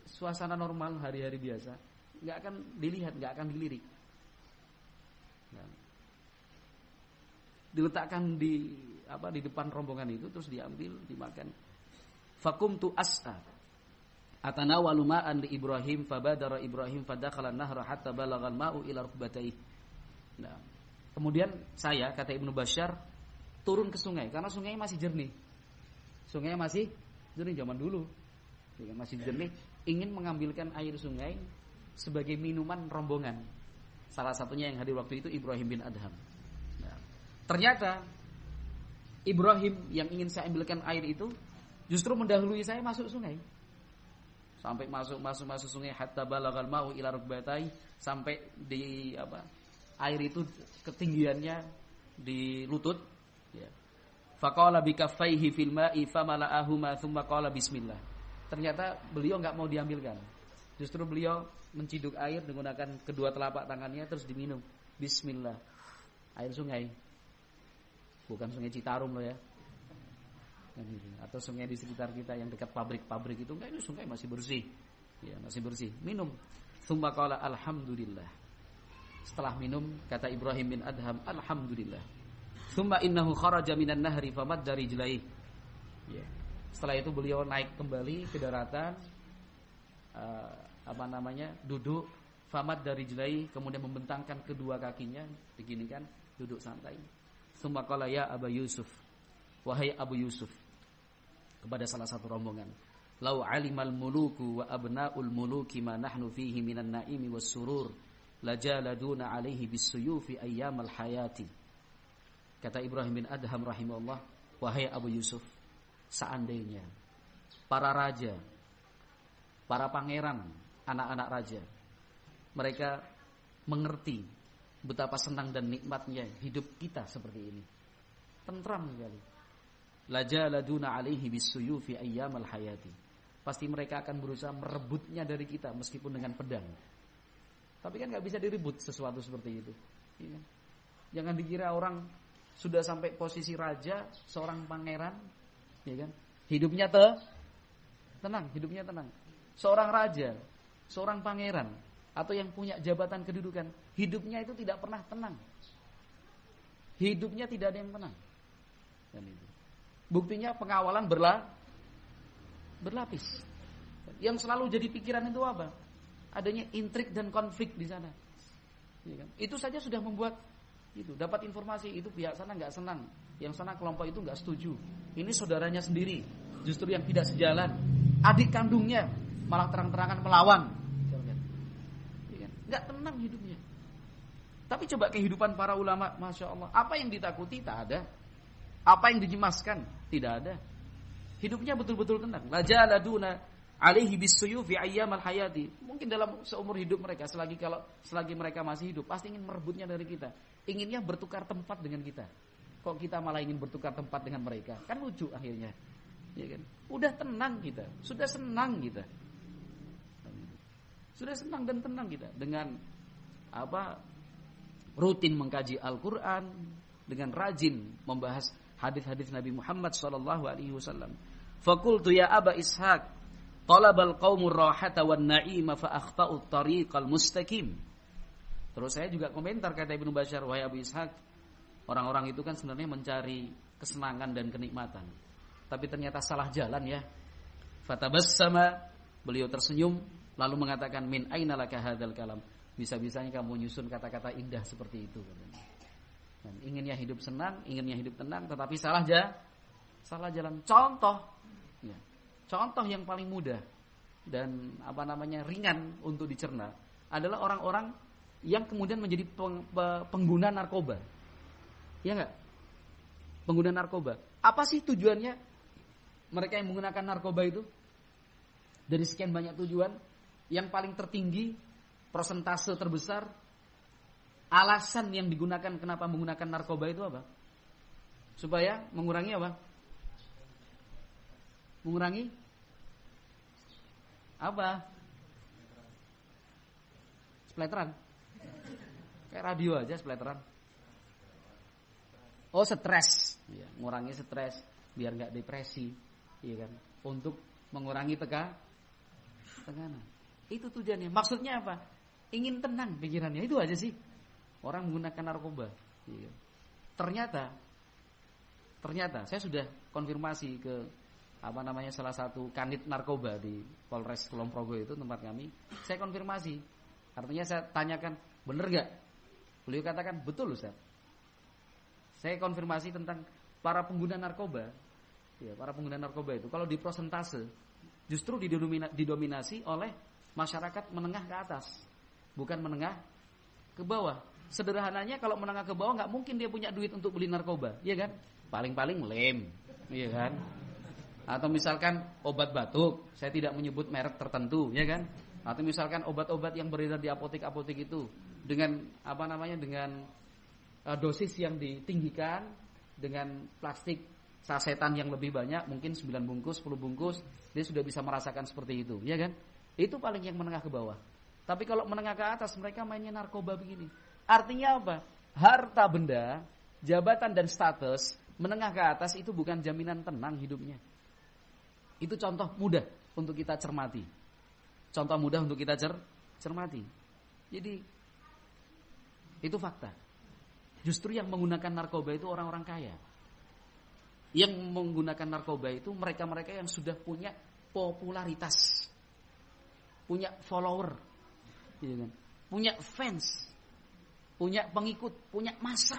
Speaker 1: suasana normal hari-hari biasa nggak akan dilihat, nggak akan dilirik. Nah, diletakkan di depan rombongan itu terus diambil dimakan. Fakumtu as'a atanawalu ma'an li Ibrahim fabadara Ibrahim fadakhala an-nahra hatta balagal ma'u ila rukbatayhi. Nah, kemudian saya, kata Ibnu Bashar, turun ke sungai karena sungainya masih jernih. Sungainya masih jernih zaman dulu. Masih jernih, ingin mengambilkan air sungai sebagai minuman rombongan. Salah satunya yang hadir waktu itu Ibrahim bin Adham. Nah, ternyata Ibrahim yang ingin saya ambilkan air itu justru mendahului saya masuk sungai. Sampai masuk sungai hatta balagal ma'u ila rukbatai, sampai di air itu ketinggiannya di lutut, ya. Faqala bikaffaihi fil ma'i famala'ahuma thumma qala bismillah. Ternyata beliau enggak mau diambilkan. Justru beliau menciduk air menggunakan kedua telapak tangannya terus diminum. Bismillah. Air sungai. Bukan sungai Citarum loh ya. Atau sungai di sekitar kita yang dekat pabrik-pabrik itu enggak, ini sungai masih bersih. Ya, masih bersih. Minum. Tsumma qala alhamdulillah. Setelah minum kata Ibrahim bin Adham, alhamdulillah. Tsumma innahu kharaja minan nahri famadda rijlaihi. Ya. Setelah itu beliau naik kembali ke daratan, duduk, famad dari jelai, kemudian membentangkan kedua kakinya, beginikan, duduk santai. Tsumma qala ya Abu Yusuf, wahai Abu Yusuf, kepada salah satu rombongan, lau alimal muluku wa abnaul muluki ma nahnu fihi minan naimi was surur, lajaladuna alaihi bisuyufi ayyamal hayati. Kata Ibrahim bin Adham rahimahullah, wahai Abu Yusuf, seandainya para raja, para pangeran, anak-anak raja, mereka mengerti betapa senang dan nikmatnya hidup kita seperti ini, tentram sekali. Lajaladuna alaihi bisuyufi ayyamal hayati. Pasti mereka akan berusaha merebutnya dari kita meskipun dengan pedang. Tapi kan nggak bisa direbut sesuatu seperti itu. Jangan dikira orang sudah sampai posisi raja, seorang pangeran, ya kan? Hidupnya tenang, hidupnya tenang. Seorang raja, seorang pangeran, atau yang punya jabatan kedudukan, hidupnya itu tidak pernah tenang. Hidupnya tidak ada yang tenang. Dan itu. Buktinya pengawalan berlapis. Yang selalu jadi pikiran itu apa? Adanya intrik dan konflik di sana. Ya kan? Itu saja sudah membuat Gitu, dapat informasi itu pihak sana nggak senang, yang sana kelompok itu nggak setuju. Ini saudaranya sendiri, justru yang tidak sejalan. Adik kandungnya malah terang-terangan melawan. Nggak tenang hidupnya. Tapi coba kehidupan para ulama, masya Allah, apa yang ditakuti tak ada, apa yang dicemaskan tidak ada. Hidupnya betul-betul tenang. La jaladuna alaihi bisuyufi ayyamal hayati. Mungkin dalam seumur hidup mereka, selagi mereka masih hidup, pasti ingin merebutnya dari kita. Inginnya bertukar tempat dengan kita. Kok kita malah ingin bertukar tempat dengan mereka? Kan lucu akhirnya. Ya kan? Udah tenang kita, sudah senang kita. Sudah senang dan tenang kita dengan rutin mengkaji Al-Qur'an, dengan rajin membahas hadis-hadis Nabi Muhammad sallallahu alaihi wasallam. Faqultu ya Aba Ishaq, talabal qaumur rahata wan na'ima fa akhta'u at-tariqal mustaqim. Terus saya juga komentar, kata Ibnu Bashar, wahai Abu Ishaq, orang-orang itu kan sebenarnya mencari kesenangan dan kenikmatan, tapi ternyata salah jalan ya. Fatabassama, beliau tersenyum lalu mengatakan, min aina laka hadzal kalam? Bisa-bisanya kamu nyusun kata-kata indah seperti itu. Dan inginnya hidup senang, inginnya hidup tenang, tetapi salah jalan. Contoh yang paling mudah dan ringan untuk dicerna adalah orang-orang yang kemudian menjadi pengguna narkoba. Ya enggak? Pengguna narkoba. Apa sih tujuannya mereka yang menggunakan narkoba itu? Dari sekian banyak tujuan, yang paling tertinggi, persentase terbesar, alasan yang digunakan kenapa menggunakan narkoba itu apa? Supaya mengurangi apa? Mengurangi apa? Spletteran. Kayak radio aja spletteran. Oh, stres. Ya, mengurangi stres biar nggak depresi, iya kan? Untuk mengurangi tekanan. Itu tujuannya. Maksudnya apa? Ingin tenang pikirannya. Itu aja sih. Orang menggunakan narkoba. Iya. Ternyata saya sudah konfirmasi ke salah satu kanit narkoba di Polres Kulon Progo, itu tempat kami. Saya konfirmasi. Artinya saya tanyakan, benar gak? Beliau katakan, betul Ustaz. Saya konfirmasi tentang para pengguna narkoba. Ya, para pengguna narkoba itu kalau di prosentase justru didominasi oleh masyarakat menengah ke atas, bukan menengah ke bawah. Sederhananya kalau menengah ke bawah nggak mungkin dia punya duit untuk beli narkoba, iya kan? Paling-paling lem, iya kan? Atau misalkan obat batuk, saya tidak menyebut merek tertentu, ya kan? Atau misalkan obat-obat yang beredar di apotek-apotek itu dengan dengan dosis yang ditinggikan, dengan plastik sasetan yang lebih banyak, mungkin 9 bungkus, 10 bungkus, dia sudah bisa merasakan seperti itu, ya kan? Itu paling yang menengah ke bawah. Tapi kalau menengah ke atas, mereka mainnya narkoba begini. Artinya apa? Harta benda, jabatan dan status menengah ke atas itu bukan jaminan tenang hidupnya. Itu contoh mudah untuk kita cermati. Jadi itu fakta. Justru yang menggunakan narkoba itu orang-orang kaya. Yang menggunakan narkoba itu mereka-mereka yang sudah punya popularitas, punya follower, gitu kan? Punya fans, punya pengikut, punya massa,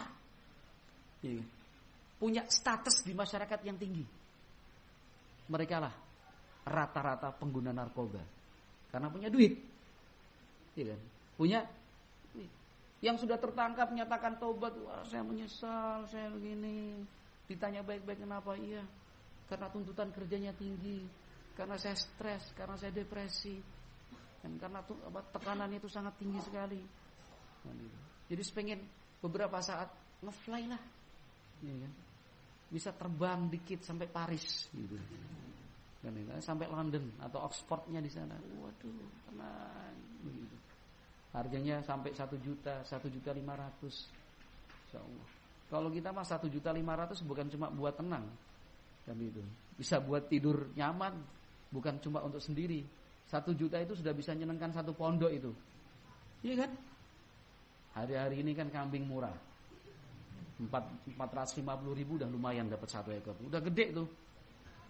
Speaker 1: gitu kan? Punya status di masyarakat yang tinggi. Mereka lah rata-rata pengguna narkoba karena punya duit, gitu kan? Punya, yang sudah tertangkap nyatakan tobat, wah saya menyesal, saya begini. Ditanya baik-baik kenapa? Iya, karena tuntutan kerjanya tinggi, karena saya stres, karena saya depresi, dan karena tekanannya itu sangat tinggi sekali. Jadi pengen beberapa saat ngefly lah, ya kan? Bisa terbang dikit sampai Paris, gitu. Dan sampai London atau Oxfordnya di sana. Waduh, tenang, begitu. Harganya sampai 1 juta, 1.500.000. Insyaallah. Kalau kita mah 1.500.000 bukan cuma buat tenang, kan itu. Bisa buat tidur nyaman, bukan cuma untuk sendiri. 1 juta itu sudah bisa nyenengkan satu pondok itu. Iya kan? Hari-hari ini kan kambing murah. 450.000 udah lumayan dapat 1 ekor. Udah gede tuh.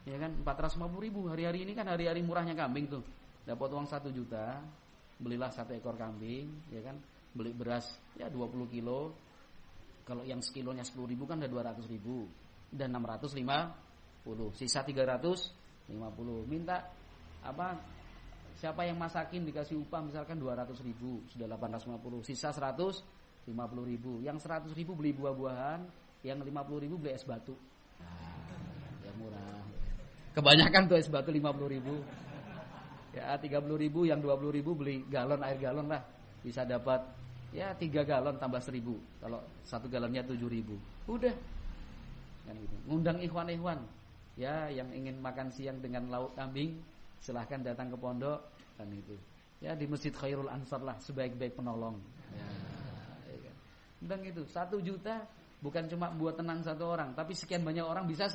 Speaker 1: Ya kan? 450.000 hari-hari ini kan hari-hari murahnya kambing tuh. Dapat uang 1 juta, belilah 1 ekor kambing, ya kan? Beli beras ya 20 kilo. Kalau yang sekilonya 10.000 kan ada 200.000 dan 650. Sisa 350. Minta siapa yang masakin dikasih upah misalkan 200.000, sudah 850. Sisa 150.000. Yang 100.000 beli buah-buahan, yang 50.000 beli es batu. Yang murah. Kebanyakan tuh es batu 50.000. Ya 30.000, yang 20.000 beli galon air galon lah. Bisa dapat ya 3 galon tambah 1.000. Kalau 1 galonnya 7.000. Udah. Kan gitu. Ngundang ikhwan-ikhwan. Ya yang ingin makan siang dengan lauk kambing, silahkan datang ke pondok kan itu. Ya di Masjid Khairul Ansar lah, sebaik-baik penolong. Ya kan. Dan itu 1 juta bukan cuma buat tenang satu orang, tapi sekian banyak orang bisa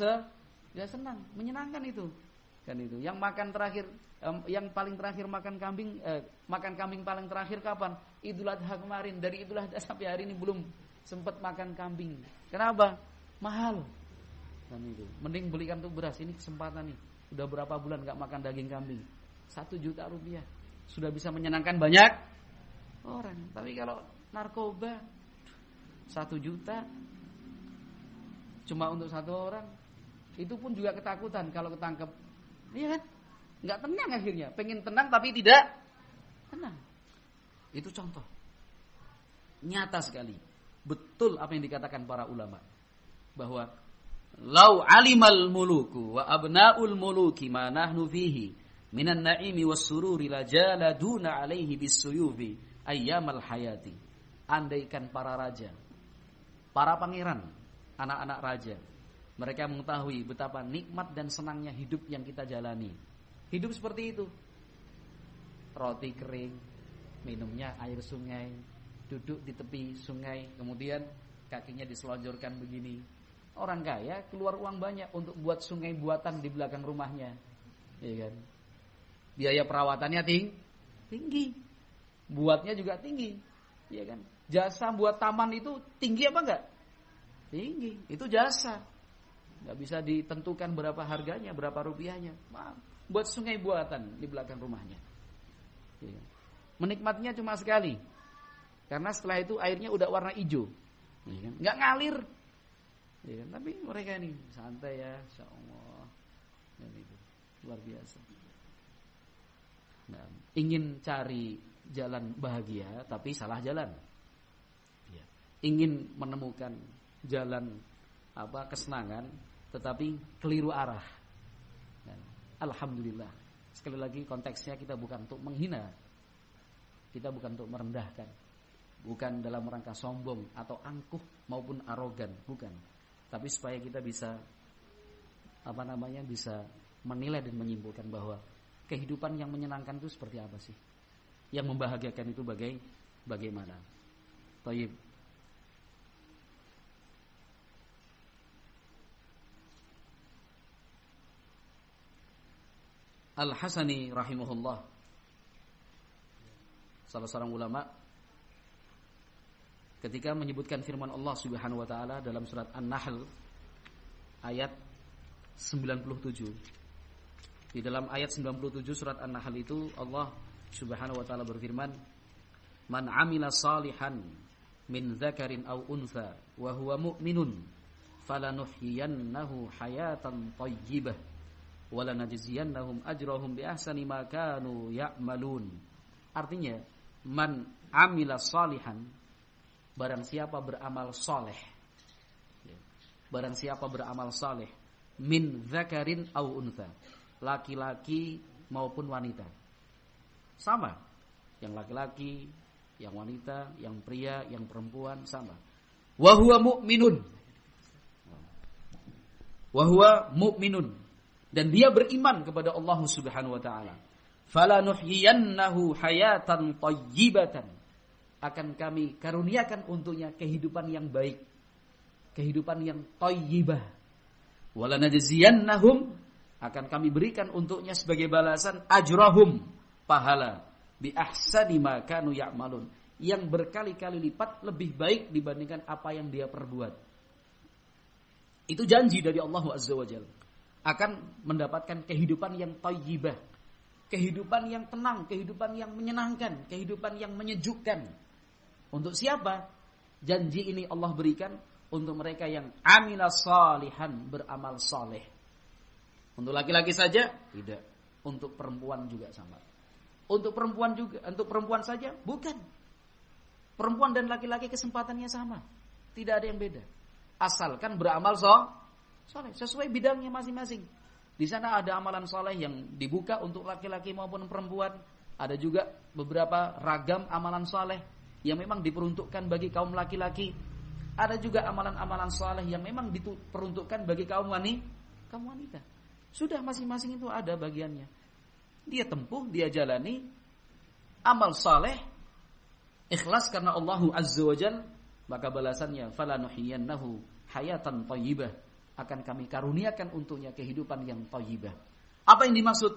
Speaker 1: senang, menyenangkan itu. Kan itu. Yang makan terakhir, yang paling terakhir makan kambing paling terakhir kapan? Idul Adha kemarin. Dari Idul Adha sampai hari ini belum sempat makan kambing. Kenapa? Mahal. Kan itu. Mending belikan tuh beras, ini kesempatan nih. Udah berapa bulan gak makan daging kambing. 1 juta rupiah. Sudah bisa menyenangkan banyak orang. Tapi kalau narkoba 1 juta cuma untuk 1 orang, itu pun juga ketakutan kalau ketangkep. Iya kan? Gak tenang akhirnya. Pengen tenang tapi tidak tenang. Itu contoh. Nyata sekali. Betul apa yang dikatakan para ulama. Bahwa lau alimal muluku wa abnaul muluki ma nahnu fihi minan na'imi was sururi la jaladuna alaihi bisuyufi ayyamal hayati. Andaikan para raja, para pangeran, anak-anak raja, mereka mengetahui betapa nikmat dan senangnya hidup yang kita jalani. Hidup seperti itu. Roti kering, minumnya air sungai, duduk di tepi sungai, kemudian kakinya diselonjorkan begini. Orang kaya keluar uang banyak untuk buat sungai buatan di belakang rumahnya. Iya kan? Biaya perawatannya tinggi. Buatnya juga tinggi. Iya kan? Jasa buat taman itu tinggi apa enggak? Tinggi. Itu jasa. Enggak bisa ditentukan berapa harganya, berapa rupiahnya. Buat sungai buatan di belakang rumahnya. Iya. Menikmatinya cuma sekali. Karena setelah itu airnya udah warna hijau. Iya kan? Enggak ngalir. Ya, tapi mereka ini santai ya, insyaallah. Dan itu luar biasa. Nah, ingin cari jalan bahagia tapi salah jalan. Ya. Ingin menemukan jalan kesenangan tetapi keliru arah. Dan, alhamdulillah. Sekali lagi konteksnya kita bukan untuk menghina. Kita bukan untuk merendahkan. Bukan dalam rangka sombong atau angkuh maupun arogan, bukan. Tapi supaya kita bisa bisa menilai dan menyimpulkan bahwa kehidupan yang menyenangkan itu seperti apa sih? Yang membahagiakan itu bagaimana? Thayyib. Al-Hasani rahimahullah, salah seorang ulama, ketika menyebutkan firman Allah Subhanahu wa taala dalam surat An-Nahl ayat 97. Di dalam ayat 97 surat An-Nahl itu Allah Subhanahu wa taala berfirman, "Man 'amila salihan min dzakarin aw untha wa huwa mu'minun falanuhyiyannahu hayatan thayyibah wa lanajziyannahum ajrahum bi ahsani ma kanu ya'malun." Artinya, man 'amila salihan, barang siapa beramal soleh, barang siapa beramal soleh, min dzakarin aw untha, laki-laki maupun wanita, sama, yang laki-laki, yang wanita, yang pria, yang perempuan, sama. Wa huwa mu'minun, dan dia beriman kepada Allah Subhanahu wa taala. Falanuhyiyannahu hayatan thayyibatan, akan kami karuniakan untuknya kehidupan yang baik, kehidupan yang thayyibah. Walanajziyannahum, akan kami berikan untuknya sebagai balasan ajrahum, pahala, bi ahsani ma kanu ya'malun, yang berkali-kali lipat lebih baik dibandingkan apa yang dia perbuat. Itu janji dari Allah Azza wa Jalla, akan mendapatkan kehidupan yang thayyibah, kehidupan yang tenang, kehidupan yang menyenangkan, kehidupan yang menyejukkan. Untuk siapa? Janji ini Allah berikan untuk mereka yang amila salihan, beramal saleh. Untuk laki-laki saja? Tidak. Untuk perempuan juga sama. Untuk perempuan juga, untuk perempuan saja? Bukan. Perempuan dan laki-laki kesempatannya sama. Tidak ada yang beda. Asalkan beramal saleh sesuai bidangnya masing-masing. Di sana ada amalan saleh yang dibuka untuk laki-laki maupun perempuan. Ada juga beberapa ragam amalan saleh yang memang diperuntukkan bagi kaum laki-laki. Ada juga amalan-amalan saleh yang memang diperuntukkan bagi kaum wanita. Sudah masing-masing itu ada bagiannya. Dia tempuh, dia jalani amal saleh ikhlas karena Allah Azza wa Jalla, maka balasannya falanuhyiyannahu hayatan thayyibah, akan kami karuniakan untuknya kehidupan yang thayyibah. Apa yang dimaksud?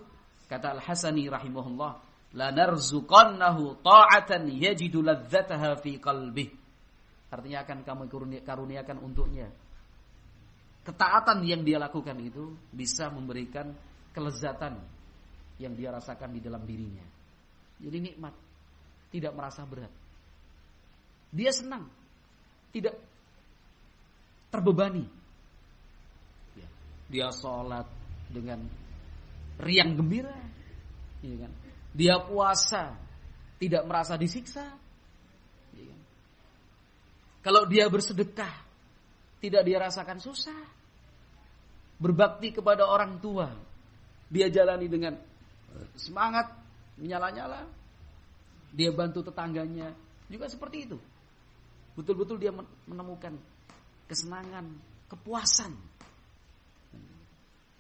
Speaker 1: Kata Al-Hasani rahimahullah, la narzuqannahu ta'atan yajidu ladzataha fi qalbih. Artinya akan kami karuniakan untuknya ketaatan yang dia lakukan itu bisa memberikan kelezatan yang dia rasakan di dalam dirinya. Jadi nikmat, tidak merasa berat. Dia senang, tidak terbebani. Dia sholat dengan riang gembira, dia puasa tidak merasa disiksa. Kalau dia bersedekah, tidak dia rasakan susah. Berbakti kepada orang tua, dia jalani dengan semangat, menyala-nyala. Dia bantu tetangganya, juga seperti itu. Betul-betul dia menemukan kesenangan, kepuasan.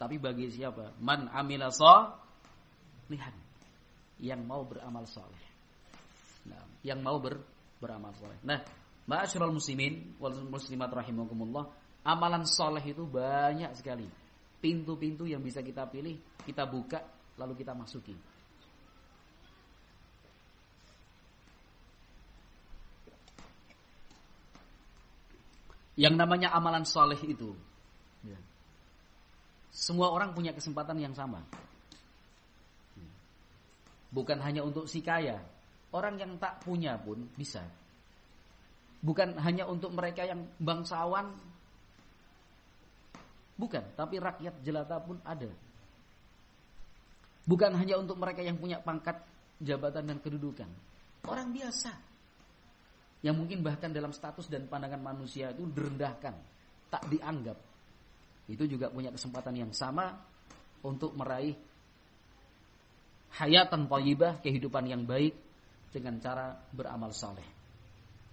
Speaker 1: Tapi bagi siapa? Man amila shalihan, yang mau beramal saleh. Nah, yang mau beramal saleh. Nah, ma'asyiral muslimin wal muslimat rahimakumullah, amalan saleh itu banyak sekali. Pintu-pintu yang bisa kita pilih, kita buka, lalu kita masuki. Yang namanya amalan saleh itu, semua orang punya kesempatan yang sama. Bukan hanya untuk si kaya, orang yang tak punya pun bisa. Bukan hanya untuk mereka yang bangsawan, bukan, tapi rakyat jelata pun ada. Bukan hanya untuk mereka yang punya pangkat, jabatan dan kedudukan. Orang biasa yang mungkin bahkan dalam status dan pandangan manusia itu direndahkan, tak dianggap, itu juga punya kesempatan yang sama untuk meraih hayatan thayyibah, kehidupan yang baik dengan cara beramal saleh.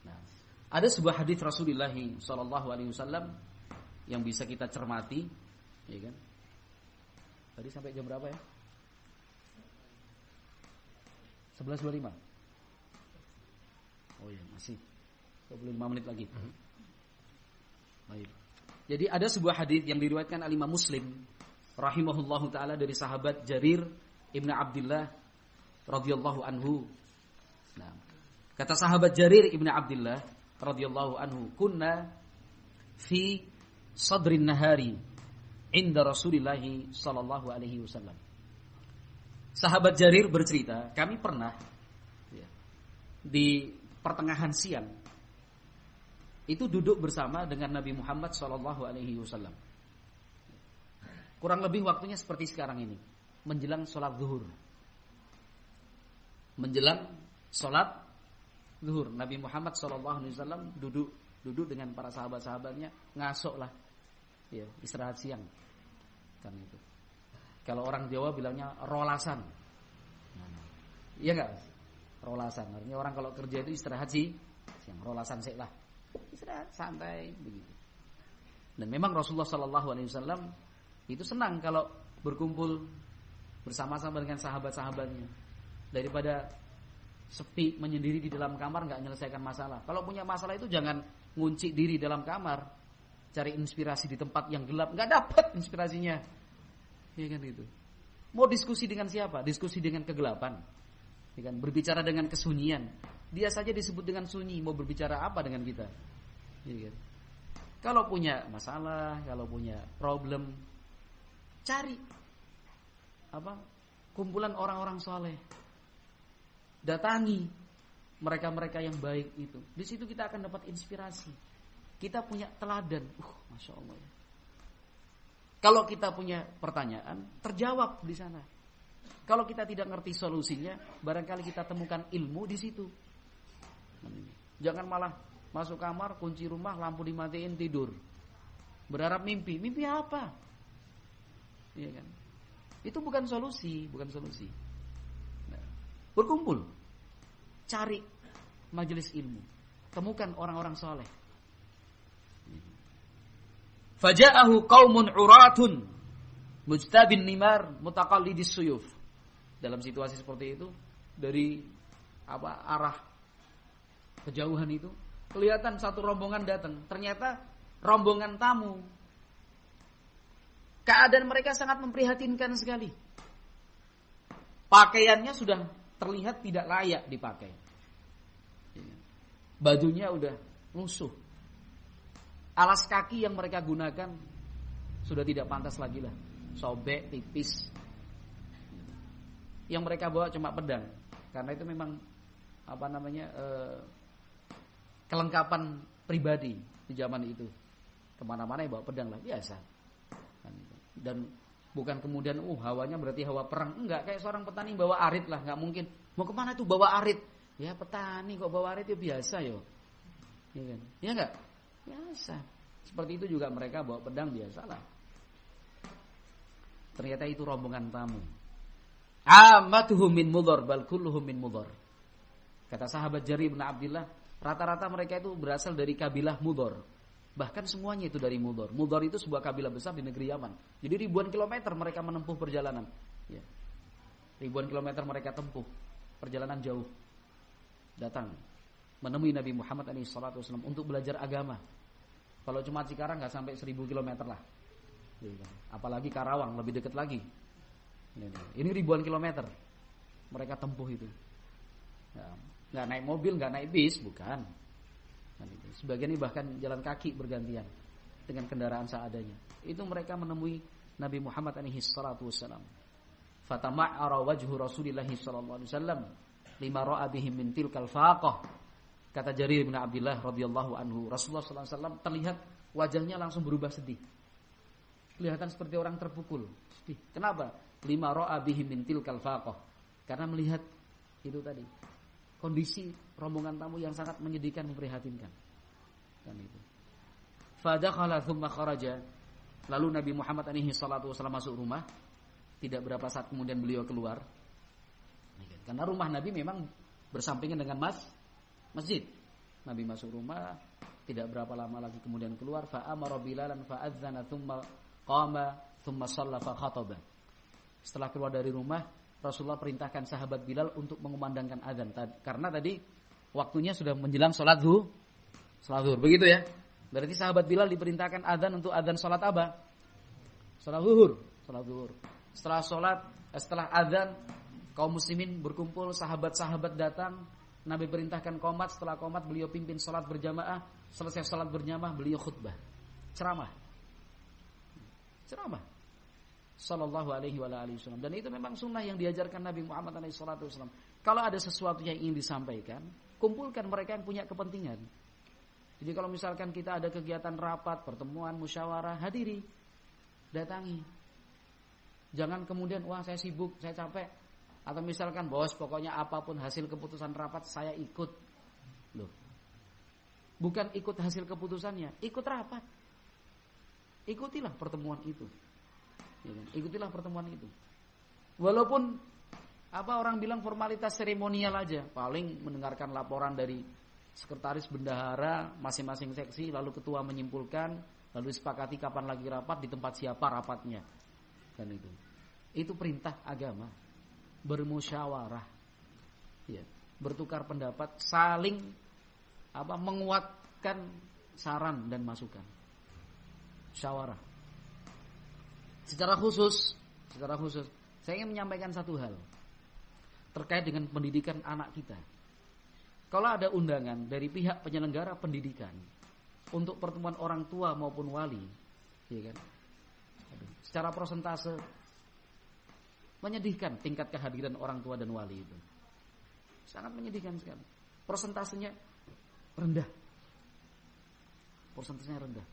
Speaker 1: Nah, ada sebuah hadis Rasulullah SAW yang bisa kita cermati, ya kan? Tadi sampai jam berapa ya? 11.25. Oh ya, masih 25 menit lagi. Baik. Jadi ada sebuah hadis yang diriwayatkan Al-Imam Muslim rahimahullahu taala dari sahabat Jarir Ibn Abdullah radhiyallahu anhu. Nah, kata sahabat Jarir Ibn Abdullah radhiyallahu anhu, kunna fi sadrin nahari inda Rasulillah sallallahu alaihi wasallam. Sahabat Jarir bercerita, kami pernah di pertengahan siang itu duduk bersama dengan Nabi Muhammad sallallahu alaihi wasallam. Kurang lebih waktunya seperti sekarang ini, menjelang sholat zuhur. Menjelang sholat zuhur, Nabi Muhammad sallallahu alaihi wasallam duduk dengan para sahabat-sahabatnya, ngasok lah. Ya, istirahat siang. Kan itu. Kalau orang Jawa bilangnya rolasan. Iya enggak? Rolasan. Artinya orang kalau kerja itu istirahat sih siang, rolasan sik lah. Istirahat santai begitu. Dan memang Rasulullah sallallahu alaihi wasallam itu senang kalau berkumpul bersama-sama dengan sahabat-sahabatnya. Daripada sepi menyendiri di dalam kamar enggak menyelesaikan masalah. Kalau punya masalah itu jangan ngunci diri dalam kamar, cari inspirasi di tempat yang gelap, enggak dapat inspirasinya. Ya kan gitu. Mau diskusi dengan siapa? Diskusi dengan kegelapan. Ya kan? Berbicara dengan kesunyian. Dia saja disebut dengan sunyi, mau berbicara apa dengan kita? Ya kan? Kalau punya masalah, kalau punya problem, cari kumpulan orang-orang soleh. Datangi, mereka-mereka yang baik itu. Di situ kita akan dapat inspirasi. Kita punya teladan. Masya Allah ya. Kalau kita punya pertanyaan, terjawab di sana. Kalau kita tidak ngerti solusinya, barangkali kita temukan ilmu di situ. Jangan malah masuk kamar, kunci rumah, lampu dimatiin, tidur. Berharap mimpi. Mimpi apa? Iya kan? Itu bukan solusi. Nah, berkumpul. Cari majelis ilmu. Temukan orang-orang soleh. Faja'ahu qaumun uratun mujtabin nimar mutaqallidis suyuf. Dalam situasi seperti itu, dari arah kejauhan itu kelihatan satu rombongan datang. Ternyata rombongan tamu. Keadaan mereka sangat memprihatinkan sekali. Pakaiannya sudah terlihat tidak layak dipakai. Bajunya udah lusuh. Alas kaki yang mereka gunakan sudah tidak pantas lagi lah. Sobek, tipis. Yang mereka bawa cuma pedang. Karena itu memang kelengkapan pribadi di zaman itu. Kemana-mana ya bawa pedang lah, biasa. Dan bukan kemudian hawanya berarti hawa perang. Enggak, kayak seorang petani bawa arit lah, enggak mungkin. Mau kemana tuh bawa arit? Ya petani kok bawa arit ya biasa yo. Iya kan? Ya enggak? Biasa. Seperti itu juga mereka bawa pedang biasalah. Ternyata itu rombongan tamu. Amatuhum min mudhar bal kulluhum min mudhar. Kata sahabat Jarir bin Abdullah, rata-rata mereka itu berasal dari kabilah Mudhar. Bahkan semuanya itu dari Mudhar. Mudhar itu sebuah kabilah besar di negeri Yaman. Jadi ribuan kilometer mereka menempuh perjalanan. Ya. Ribuan kilometer mereka tempuh perjalanan jauh. Datang menemui Nabi Muhammad SAW untuk belajar agama. Kalau cuma Cikarang nggak sampai 1000 kilometer lah. Apalagi Karawang lebih dekat lagi. Ini ribuan kilometer mereka tempuh itu. Nggak naik mobil, nggak naik bis, bukan. Sebagian ini bahkan jalan kaki bergantian dengan kendaraan seadanya. Itu mereka menemui Nabi Muhammad SAW. Fatama'ara wajhu Rasulillah SAW lima ra'a bihim min tilkal faqah. Kata Jarir bin Abdullah radhiyallahu anhu, Rasulullah SAW terlihat wajahnya langsung berubah sedih. Kelihatan seperti orang terpukul. Sedih. Kenapa? Lima ra'a bihim min tilkal faqah. Karena melihat itu tadi. Kondisi rombongan tamu yang sangat menyedihkan, memprihatinkan. Dan itu. Fadakhala thumma kharaja. Lalu Nabi Muhammad SAW masuk rumah. Tidak berapa saat kemudian beliau keluar. Karena rumah Nabi memang bersampingan dengan masjid. Nabi masuk rumah, tidak berapa lama lagi kemudian keluar. Fa amara Bilalan fa adzana thumma qama thumma shalla fa khataba. Setelah keluar dari rumah, Rasulullah perintahkan sahabat Bilal untuk mengumandangkan azan. Karena tadi waktunya sudah menjelang sholat zuhur. Begitu ya. Berarti sahabat Bilal diperintahkan azan untuk azan sholat apa? Sholat zuhur. Setelah azan, kaum muslimin berkumpul, sahabat-sahabat datang. Nabi perintahkan qomat. Setelah qomat beliau pimpin sholat berjamaah. Selesai sholat berjamaah beliau khutbah. Ceramah. Sallallahu alaihi wasallam. Dan itu memang sunnah yang diajarkan Nabi Muhammad SAW. Kalau ada sesuatu yang ingin disampaikan, kumpulkan mereka yang punya kepentingan. Jadi kalau misalkan kita ada kegiatan rapat, pertemuan, musyawarah, hadiri, datangi. Jangan kemudian saya sibuk, saya capek. Atau misalkan bos, pokoknya apapun hasil keputusan rapat saya ikut. Loh. Bukan ikut hasil keputusannya, ikut rapat. Ikutilah pertemuan itu. Ikutilah pertemuan itu. Walaupun orang bilang formalitas seremonial aja, paling mendengarkan laporan dari sekretaris bendahara masing-masing seksi, lalu ketua menyimpulkan, lalu disepakati kapan lagi rapat, di tempat siapa rapatnya. Dan itu perintah agama. Bermusyawarah. Ya, bertukar pendapat, saling menguatkan saran dan masukan. Musyawarah. Secara khusus, saya ingin menyampaikan satu hal terkait dengan pendidikan anak kita. Kalau ada undangan dari pihak penyelenggara pendidikan untuk pertemuan orang tua maupun wali, ya kan? Secara persentase menyedihkan tingkat kehadiran orang tua dan wali itu. Sangat menyedihkan sekali. Persentasenya rendah. Persentasenya rendah.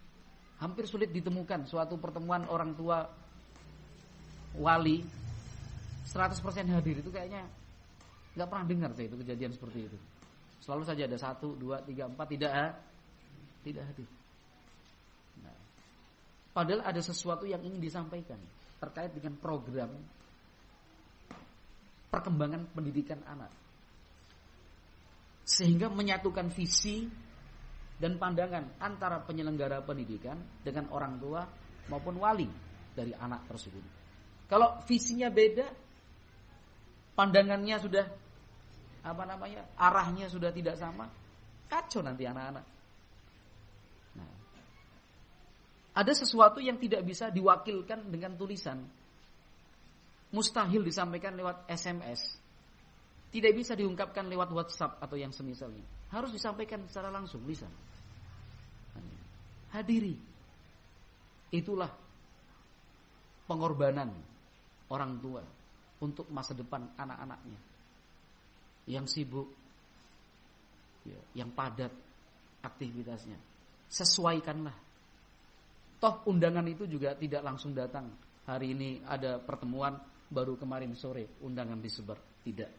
Speaker 1: Hampir sulit ditemukan suatu pertemuan orang tua wali 100% hadir. Itu kayaknya nggak pernah dengar saya itu kejadian seperti itu. Selalu saja ada 1, 2, 3, 4 tidak hadir. Nah, padahal ada sesuatu yang ingin disampaikan terkait dengan program perkembangan pendidikan anak, sehingga menyatukan visi dan pandangan antara penyelenggara pendidikan dengan orang tua maupun wali dari anak tersebut. Kalau visinya beda, pandangannya sudah arahnya sudah tidak sama, kacau nanti anak-anak. Nah, ada sesuatu yang tidak bisa diwakilkan dengan tulisan, mustahil disampaikan lewat SMS, tidak bisa diungkapkan lewat WhatsApp atau yang semisalnya, harus disampaikan secara langsung lisan. Hadiri. Itulah pengorbanan orang tua untuk masa depan anak-anaknya yang sibuk, yang padat aktivitasnya. Sesuaikanlah. Toh undangan itu juga tidak langsung datang. Hari ini ada pertemuan, baru kemarin sore undangan disebar. Tidak.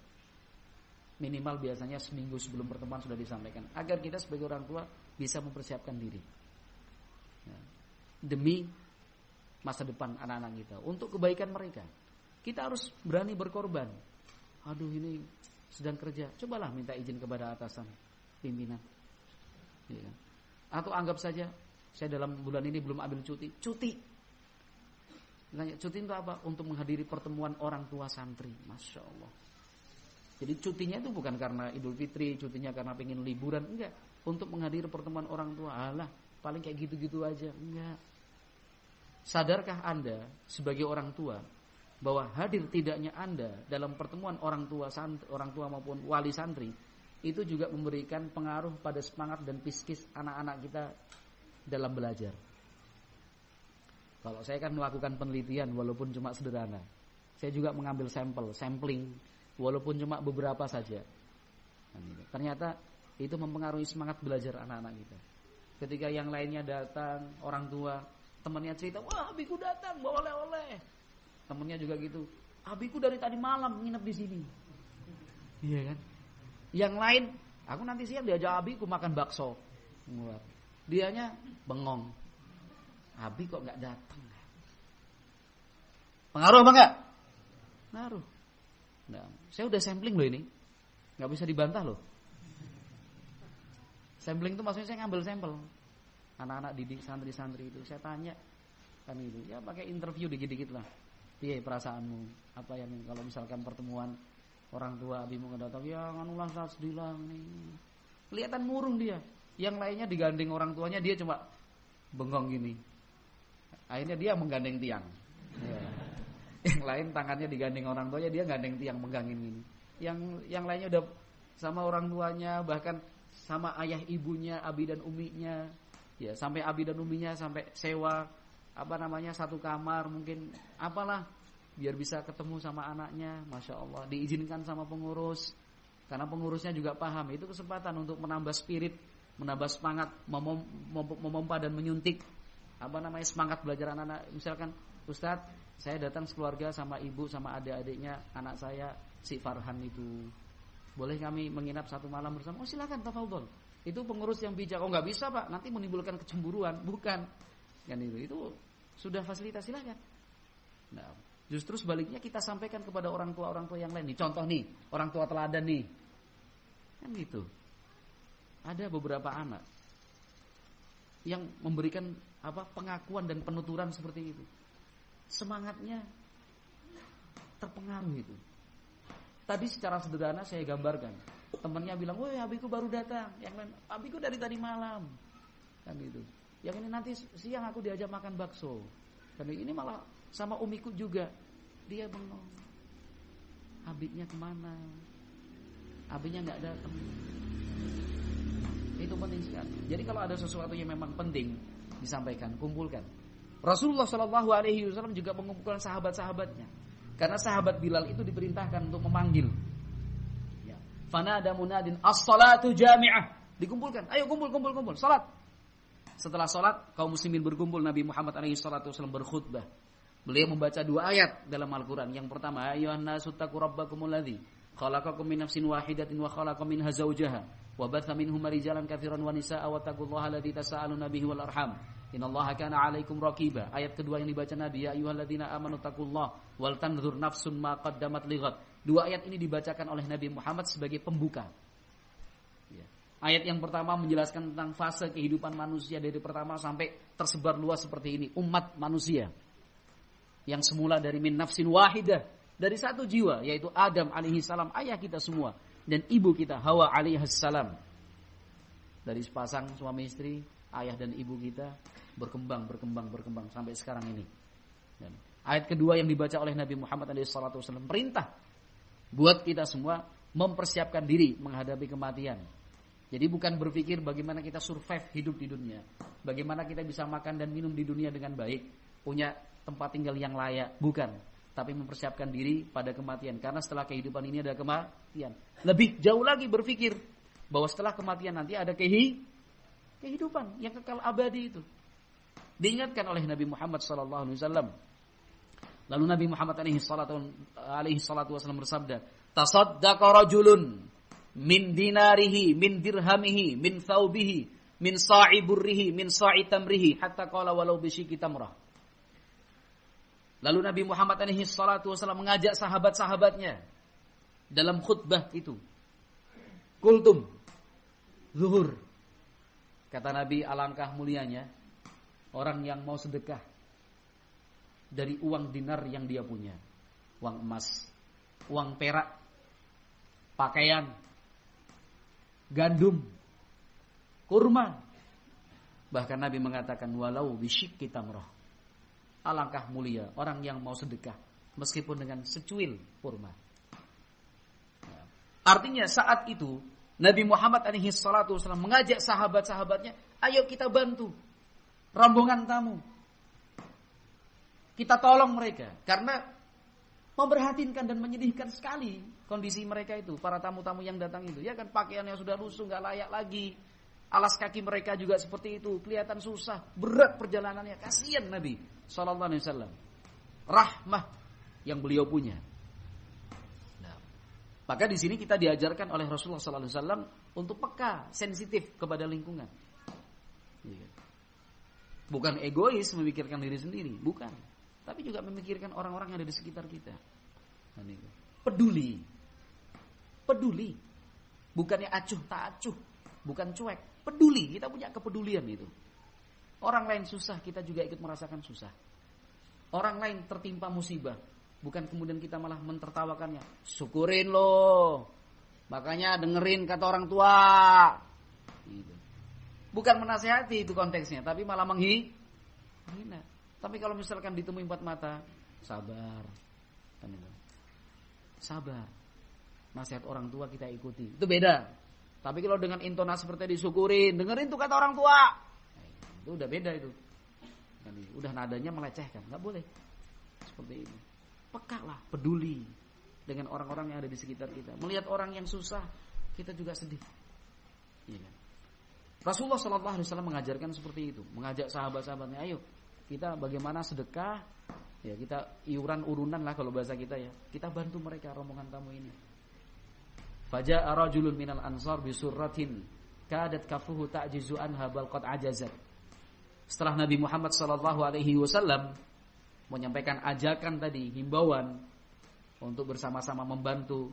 Speaker 1: Minimal biasanya seminggu sebelum pertemuan sudah disampaikan, agar kita sebagai orang tua bisa mempersiapkan diri demi masa depan anak-anak kita, untuk kebaikan mereka. Kita harus berani berkorban. Aduh, ini sedang kerja, cobalah minta izin kepada atasan, pimpinan, ya. Atau anggap saja saya dalam bulan ini belum ambil cuti. Nanya, cuti itu apa? Untuk menghadiri pertemuan orang tua santri. Masya Allah. Jadi cutinya itu bukan karena Idul Fitri, cutinya karena pengen liburan, enggak. Untuk menghadiri pertemuan orang tua, alah, paling kayak gitu-gitu aja, enggak. Sadarkah Anda sebagai orang tua bahwa hadir tidaknya Anda dalam pertemuan orang tua maupun wali santri itu juga memberikan pengaruh pada semangat dan psikis anak-anak kita dalam belajar. Kalau saya kan melakukan penelitian walaupun cuma sederhana, saya juga mengambil sampling walaupun cuma beberapa saja. Ternyata itu mempengaruhi semangat belajar anak-anak kita. Ketika yang lainnya datang, orang tua, temannya cerita, wah abiku datang bawa oleh-oleh. Temannya juga gitu, abiku dari tadi malam nginep di sini. Iya kan? Yang lain, aku nanti siang diajak abiku makan bakso. Dianya bengong. Abi kok nggak datang? Pengaruh apa enggak? Pengaruh. Nah, saya udah sampling loh ini, nggak bisa dibantah loh. Sampling itu maksudnya saya ngambil sampel anak-anak didik santri-santri itu, saya tanya kan itu, ya pakai interview dikit-dikit lah. Piye perasaanmu? Apa yang kalau misalkan pertemuan orang tua abimu nggak datang, ya nganulah saat sedilang nih. Kelihatan murung dia. Yang lainnya digandeng orang tuanya, dia cuma bengong gini. Akhirnya dia menggandeng tiang. Ya. Yang lain tangannya digandeng orang tuanya, dia gandeng tiang menggangin gini. Yang lainnya udah sama orang tuanya, bahkan sama ayah ibunya, abi dan uminya. Ya, sampai abi dan uminya sampai sewa satu kamar mungkin apalah biar bisa ketemu sama anaknya. Masya Allah, diizinkan sama pengurus karena pengurusnya juga paham itu kesempatan untuk menambah spirit, menambah semangat, memompa dan menyuntik semangat belajar anak-anak. Misalkan, Ustadz, saya datang sekeluarga sama ibu sama adik-adiknya anak saya si Farhan itu, boleh kami menginap satu malam bersama? Oh silakan, tafadhol. Itu pengurus yang bijak. Oh nggak bisa Pak, nanti menimbulkan kecemburuan. Bukan, kan itu sudah fasilitas, silakan. Nah, justru sebaliknya kita sampaikan kepada orang tua yang lain. Nih contoh nih, orang tua teladan nih, kan gitu. Ada beberapa anak yang memberikan pengakuan dan penuturan seperti itu. Semangatnya terpengaruh itu. Tadi secara sederhana saya gambarkan. Temannya bilang, woi abiku baru datang. Yang lain, abiku dari tadi malam. Kan gitu. Yang ini nanti siang aku diajak makan bakso. Dan ini malah sama umiku juga. Dia bengong. Abiknya kemana? Abinya nggak datang. Itu penting sekali. Jadi kalau ada sesuatu yang memang penting disampaikan, kumpulkan. Rasulullah SAW juga mengumpulkan sahabat-sahabatnya. Karena sahabat Bilal itu diperintahkan untuk memanggil. Ya. fanada munadin as-salatu jami'ah. Dikumpulkan, ayo kumpul, salat. Setelah salat, kaum muslimin berkumpul, Nabi Muhammad SAW berkhutbah. Beliau membaca 2 ayat dalam Al-Quran. Yang pertama, ayyuhan nasu taqu rabbakumul ladzi khalaqakum min nafsin wahidatin wa khalaqa minha zawjaha wa batha minhuma rijalan katsiran wa nisaa'a wa taqullaha alladzi tasaaluna bihi wal arham innallaha kana 'alaikum raqiba. Ayat kedua yang dibaca Nabi, ya ayyuhalladzina amanu taqullaha wal tanzur nafsun ma qaddamat lighad. 2 ayat ini dibacakan oleh Nabi Muhammad sebagai pembuka. Ayat yang pertama menjelaskan tentang fase kehidupan manusia dari pertama sampai tersebar luas seperti ini. Umat manusia yang semula dari min nafsin wahidah, dari satu jiwa, yaitu Adam alaihi salam, ayah kita semua, dan ibu kita Hawa alaihi salam. Dari sepasang suami istri, ayah dan ibu kita berkembang sampai sekarang ini. Dan ayat kedua yang dibaca oleh Nabi Muhammad SAW perintah buat kita semua mempersiapkan diri menghadapi kematian. Jadi bukan berpikir bagaimana kita survive hidup di dunia, bagaimana kita bisa makan dan minum di dunia dengan baik, punya tempat tinggal yang layak, bukan. Tapi mempersiapkan diri pada kematian, karena setelah kehidupan ini ada kematian. Lebih jauh lagi berpikir bahwa setelah kematian nanti ada kehidupan yang kekal abadi itu. Diingatkan oleh Nabi Muhammad SAW. Lalu Nabi Muhammad alaihi salatu wasallam bersabda, tasaddaqa rajulun min dinarihi, min dirhamihi, min thawbihi, min sa'i burrihi, min sa'i tamrihi, hatta qala walau bisyiki tamrah. Lalu Nabi Muhammad alaihi salatu wasallam mengajak sahabat-sahabatnya dalam khutbah itu. Kultum zuhur. Kata Nabi, alangkah mulianya orang yang mau sedekah dari uang dinar yang dia punya, uang emas, uang perak, pakaian, gandum, kurma. Bahkan Nabi mengatakan walau bisyikki tamrah. Alangkah mulia orang yang mau sedekah meskipun dengan secuil kurma. Artinya saat itu Nabi Muhammad alaihi salatu wasallam mengajak sahabat-sahabatnya, ayo kita bantu rombongan tamu. Kita tolong mereka karena memprihatinkan dan menyedihkan sekali kondisi mereka itu, para tamu-tamu yang datang itu. Ya kan, pakaiannya sudah lusuh, enggak layak lagi. Alas kaki mereka juga seperti itu, kelihatan susah, berat perjalanannya. Kasihan Nabi sallallahu alaihi wasallam. Rahmah yang beliau punya. Nah, maka di sini kita diajarkan oleh Rasulullah sallallahu alaihi wasallam untuk peka, sensitif kepada lingkungan. Bukan egois memikirkan diri sendiri, bukan. Tapi juga memikirkan orang-orang yang ada di sekitar kita. Peduli. Bukannya acuh tak acuh, bukan cuek. Peduli, kita punya kepedulian itu. Orang lain susah, kita juga ikut merasakan susah. Orang lain tertimpa musibah, bukan kemudian kita malah mentertawakannya. Syukurin loh, makanya dengerin kata orang tua. Bukan menasihati itu konteksnya, tapi malah menghina. Tapi kalau misalkan ditemui 4 mata, sabar. Sabar. Nasihat orang tua kita ikuti. Itu beda. Tapi kalau dengan intonasi seperti disyukurin, dengerin tuh kata orang tua. Nah, itu udah beda itu. Udah nadanya melecehkan, enggak boleh. Seperti ini. Pekalah, peduli dengan orang-orang yang ada di sekitar kita. Melihat orang yang susah, kita juga sedih. Iya. Rasulullah SAW mengajarkan seperti itu, mengajak sahabat-sahabatnya, ayo kita bagaimana sedekah, ya kita iuran urunan lah kalau bahasa kita ya, kita bantu mereka rombongan tamu ini. Faja'a rajulun minal ansar bisurratin kadat kafuhu ta'jizu anha bal qad ajazat. Setelah Nabi Muhammad SAW menyampaikan ajakan tadi, himbauan untuk bersama-sama membantu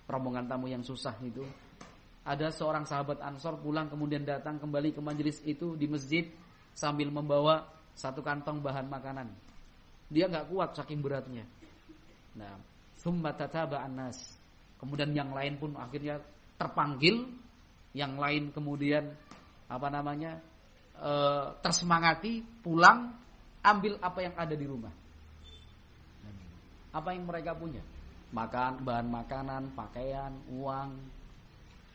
Speaker 1: rombongan tamu yang susah itu, ada seorang sahabat Ansor pulang kemudian datang kembali ke majelis itu di masjid sambil membawa 1 kantong bahan makanan. Dia enggak kuat saking beratnya. Nah, tsumma tataba'an nas. Kemudian yang lain pun akhirnya terpanggil, yang lain kemudian tersemangati pulang ambil apa yang ada di rumah. Apa yang mereka punya? Bahan makanan, pakaian, uang.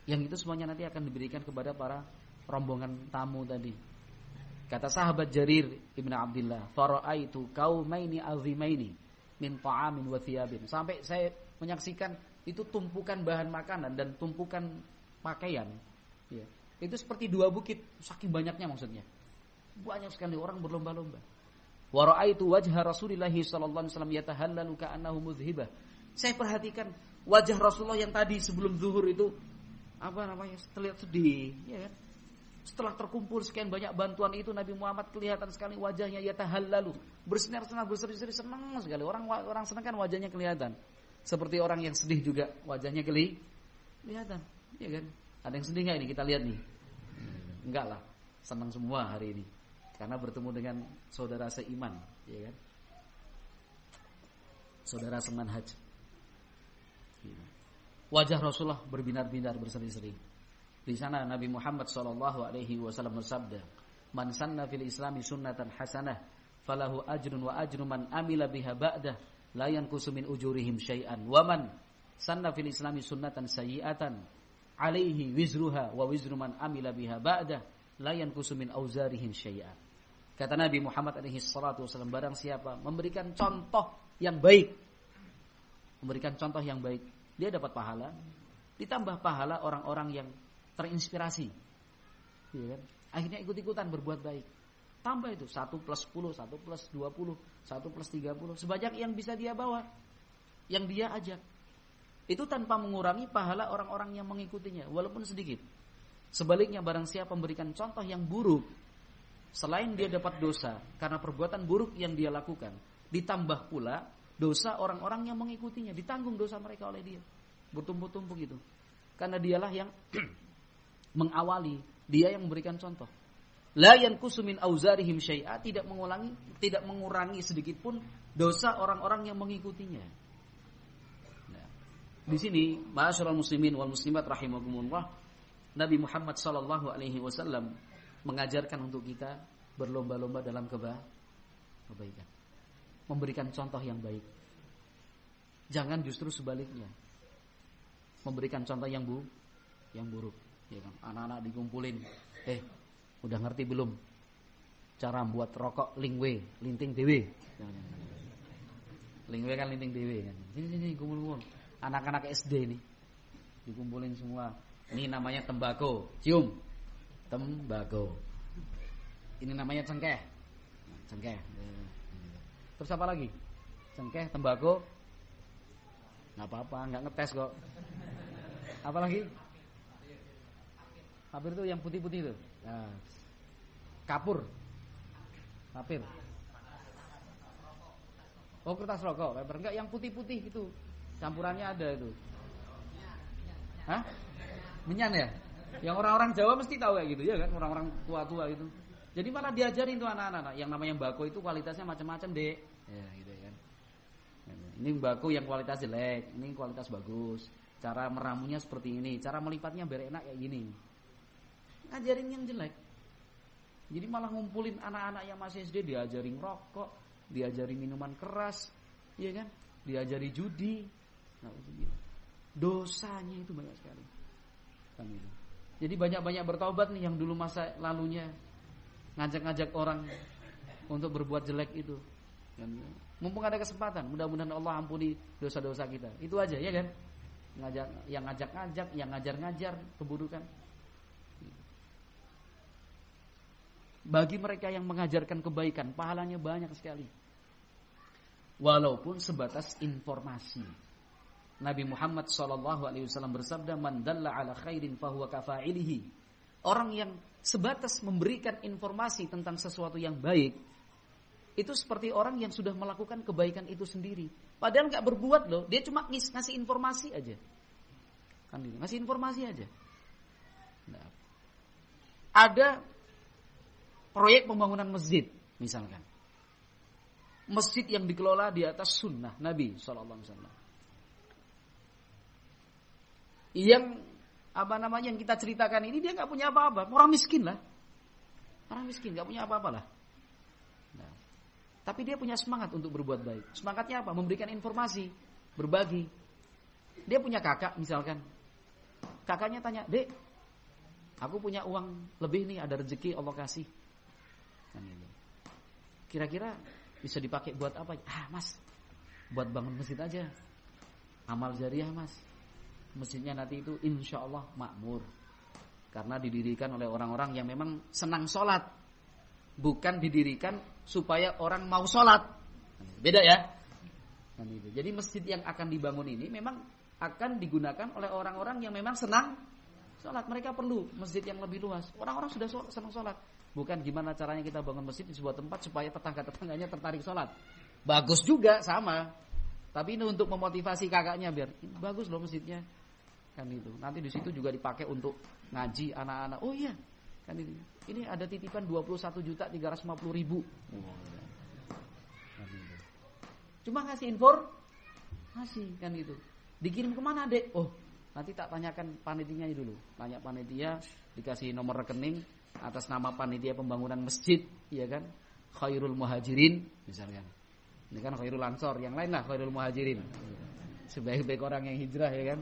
Speaker 1: Yang itu semuanya nanti akan diberikan kepada para rombongan tamu tadi. Kata sahabat Jarir Ibn Abdullah, fara'aitu qaumaini azimaini min ta'amin wa thiyabin. Sampai saya menyaksikan itu tumpukan bahan makanan dan tumpukan pakaian, ya, itu seperti dua bukit, saking banyaknya maksudnya. Banyak sekali orang berlomba-lomba. Wa ra'aitu wajha Rasulillah sallallahu alaihi wasallam yatahallalu ka'annahu mudhhibah. Saya perhatikan wajah Rasulullah yang tadi sebelum zuhur itu terlihat sedih, ya kan? Setelah terkumpul sekian banyak bantuan itu, Nabi Muhammad kelihatan sekali wajahnya yatahallalu, bersinar-sinar, berseri-seri, senang sekali. Orang senang kan wajahnya kelihatan. Seperti orang yang sedih juga wajahnya kelihatan, ya kan? Ada yang sedih enggak ini? Kita lihat nih. Enggak lah, senang semua hari ini karena bertemu dengan saudara seiman, ya kan? Saudara semanhaj. Wajah Rasulullah berbinar-binar, berseri-seri. Di sana Nabi Muhammad sallallahu alaihi wasallam bersabda, "Man sanna fil Islami sunnatan hasanah, falahu ajrun wa ajru man amila biha ba'dah, la yanqusu min ujurihim syai'an. Wa man sanna fil Islami sunnatan sayyi'atan, alaihi wizruha wa wizru man amila biha ba'dah, la yanqusu min auzarihim syai'an." Kata Nabi Muhammad alaihi salatu wasallam, barang siapa memberikan contoh yang baik, dia dapat pahala, ditambah pahala orang-orang yang terinspirasi, ya kan? Akhirnya ikut-ikutan berbuat baik. Tambah itu 1 plus 10, 1 plus 20, 1 plus 30, sebanyak yang bisa dia bawa, yang dia ajak. Itu tanpa mengurangi pahala orang-orang yang mengikutinya, walaupun sedikit. Sebaliknya barang siapa memberikan contoh yang buruk, selain dia dapat dosa karena perbuatan buruk yang dia lakukan, ditambah pula dosa orang-orang yang mengikutinya, ditanggung dosa mereka oleh dia. Bertumpuk-tumpuk itu. Karena dialah yang mengawali, dia yang memberikan contoh. La yanqusu min auzarihim syai'a, tidak mengurangi sedikit pun dosa orang-orang yang mengikutinya. Nah, di sini, ma'asyiral muslimin wal muslimat rahimakumullah, Nabi Muhammad sallallahu alaihi wasallam mengajarkan untuk kita berlomba-lomba dalam kebaikan. Memberikan contoh yang baik. Jangan justru sebaliknya. Memberikan contoh yang buruk, ya kan? Anak-anak dikumpulin, udah ngerti belum cara buat rokok lingwe, linting dewe. Lingwe kan linting dewe kan. Sini kumpul-kumpul. Anak-anak SD nih dikumpulin semua. Ini namanya tembakau, cium. Tembakau. Ini namanya cengkeh. Cengkeh. Terus apa lagi? Cengkeh, tembakau. Enggak apa-apa, enggak ngetes kok. Apa lagi? Papir itu yang putih-putih itu. Nah, kapur. Papir. Oh, kertas rokok. Paper enggak, yang putih-putih itu. Campurannya ada itu. Hah? Menyan ya? Yang orang-orang Jawa mesti tahu kayak gitu ya kan, orang-orang tua-tua gitu. Jadi malah diajarin tuh anak-anak, yang namanya mbako itu kualitasnya macam-macam, Dek. Ya, gitu kan. Ini mbako yang kualitas jelek, ini kualitas bagus. Cara meramunya seperti ini, cara melipatnya biar enak kayak gini. Ngajarin yang jelek. Jadi malah ngumpulin anak-anak yang masih SD, diajarin rokok, diajarin minuman keras, ya kan? Diajari judi. Nah, dosanya itu banyak sekali. Kan itu. Jadi banyak-banyak bertaubat nih yang dulu masa lalunya ngajak-ngajak orang untuk berbuat jelek itu. Kan? Mumpung ada kesempatan, mudah-mudahan Allah ampuni dosa-dosa kita. Itu aja ya kan? Yang ngajak-ngajak, yang ngajar-ngajar keburukan. Bagi mereka yang mengajarkan kebaikan, pahalanya banyak sekali. Walaupun sebatas informasi. Nabi Muhammad SAW bersabda, "Man dalla ala khairin fahuwa kafa'ilihi." Orang yang sebatas memberikan informasi tentang sesuatu yang baik, itu seperti orang yang sudah melakukan kebaikan itu sendiri. Padahal nggak berbuat loh, dia cuma ngasih informasi aja. Kan gitu, ngasih informasi aja. Nah, ada proyek pembangunan masjid, misalkan. Masjid yang dikelola di atas sunnah Nabi SAW. Yang yang kita ceritakan ini dia nggak punya apa-apa, orang miskin lah. Orang miskin nggak punya apa-apa lah. Nah, tapi dia punya semangat untuk berbuat baik. Semangatnya apa? Memberikan informasi, berbagi. Dia punya kakak misalkan. Kakaknya tanya, "Dek, aku punya uang lebih nih, ada rezeki Allah kasih." Kan gitu. Kira-kira bisa dipakai buat apa? "Ah, Mas, buat bangun masjid aja. Amal jariah, Mas." masjidnya nanti itu insya Allah makmur. Karena didirikan oleh orang-orang yang memang senang sholat. Bukan didirikan supaya orang mau sholat. Beda ya. Jadi masjid yang akan dibangun ini memang akan digunakan oleh orang-orang yang memang senang sholat. Mereka perlu masjid yang lebih luas. Orang-orang sudah senang sholat. Bukan gimana caranya kita bangun masjid di sebuah tempat supaya tetangga-tetangganya tertarik sholat. Bagus juga, sama. Tapi ini untuk memotivasi kakaknya biar bagus loh masjidnya. Kan itu. Nanti di situ juga dipakai untuk ngaji anak-anak. Oh iya. Kan itu. Ini ada titipan 21.350.000. Kan itu. Cuma ngasih informasi kan itu. Dikirim kemana, Dek? Oh, nanti tak tanyakan panitianya dulu. Tanya panitia, dikasih nomor rekening atas nama panitia pembangunan masjid, iya kan? Khairul Muhajirin misalkan. Ini kan Khairul Ansor, yang lain lah Khairul Muhajirin. Sebaik-baik orang yang hijrah ya kan.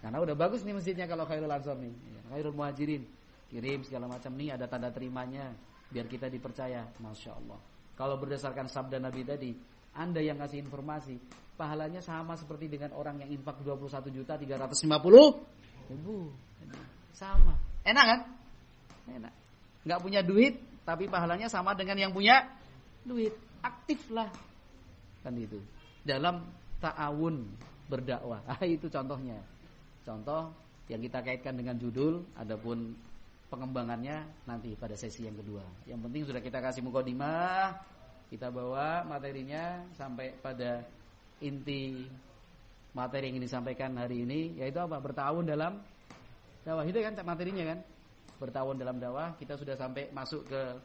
Speaker 1: Karena udah bagus nih masjidnya kalau Khairul Ansor nih. Khairul Muhajirin. Kirim segala macam nih, ada tanda terimanya biar kita dipercaya. Masya Allah. Kalau berdasarkan sabda Nabi tadi, Anda yang ngasih informasi, pahalanya sama seperti dengan orang yang infak 21.350.000. Sama. Enak kan? Enak. Enggak punya duit, tapi pahalanya sama dengan yang punya duit. Aktiflah. Kan itu. Dalam ta'awun berdakwah. Itu contohnya. Contoh yang kita kaitkan dengan judul, adapun pengembangannya nanti pada sesi yang kedua. Yang penting sudah kita kasih mukadimah, kita bawa materinya sampai pada inti materi yang disampaikan hari ini, yaitu apa? Bertahun dalam dakwah. Itu kan materinya kan? Bertahun dalam dakwah, kita sudah sampai masuk ke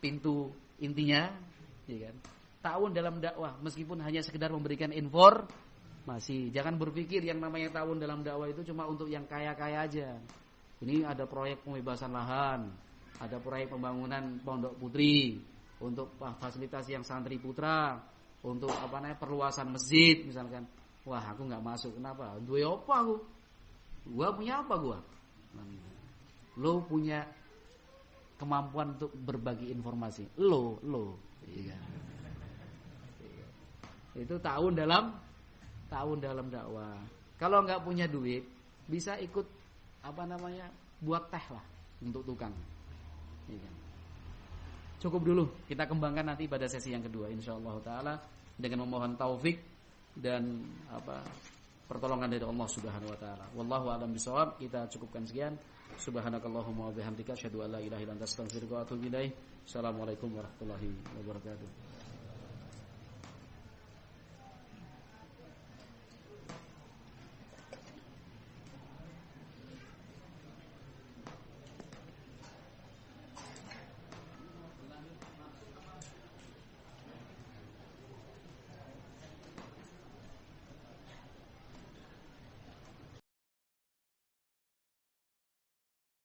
Speaker 1: pintu intinya, ya kan? Tahun dalam dakwah, meskipun hanya sekedar memberikan informasi. Jangan berpikir yang namanya tahun dalam dakwah itu cuma untuk yang kaya-kaya aja. Ini ada proyek pembebasan lahan, ada proyek pembangunan pondok putri, untuk fasilitas yang santri putra, untuk perluasan masjid misalkan. Wah, aku nggak masuk. Kenapa? Duwe apa aku? Gua punya apa gua? Lo punya kemampuan untuk berbagi informasi. Lo. Iya. Itu tahun dalam dakwah. Kalau nggak punya duit, bisa ikut buat teh lah untuk tukang. Iya. Cukup dulu, kita kembangkan nanti pada sesi yang kedua insyaallah taala dengan memohon taufik dan pertolongan dari Allah Subhanahu wa taala. Wallahu a'lam bishawab. Kita cukupkan sekian. Subhanakallahumma wa bihamdika asyhadu an la ilaha illa anta astaghfiruka wa atubu ilaik. Assalamualaikum warahmatullahi wabarakatuh.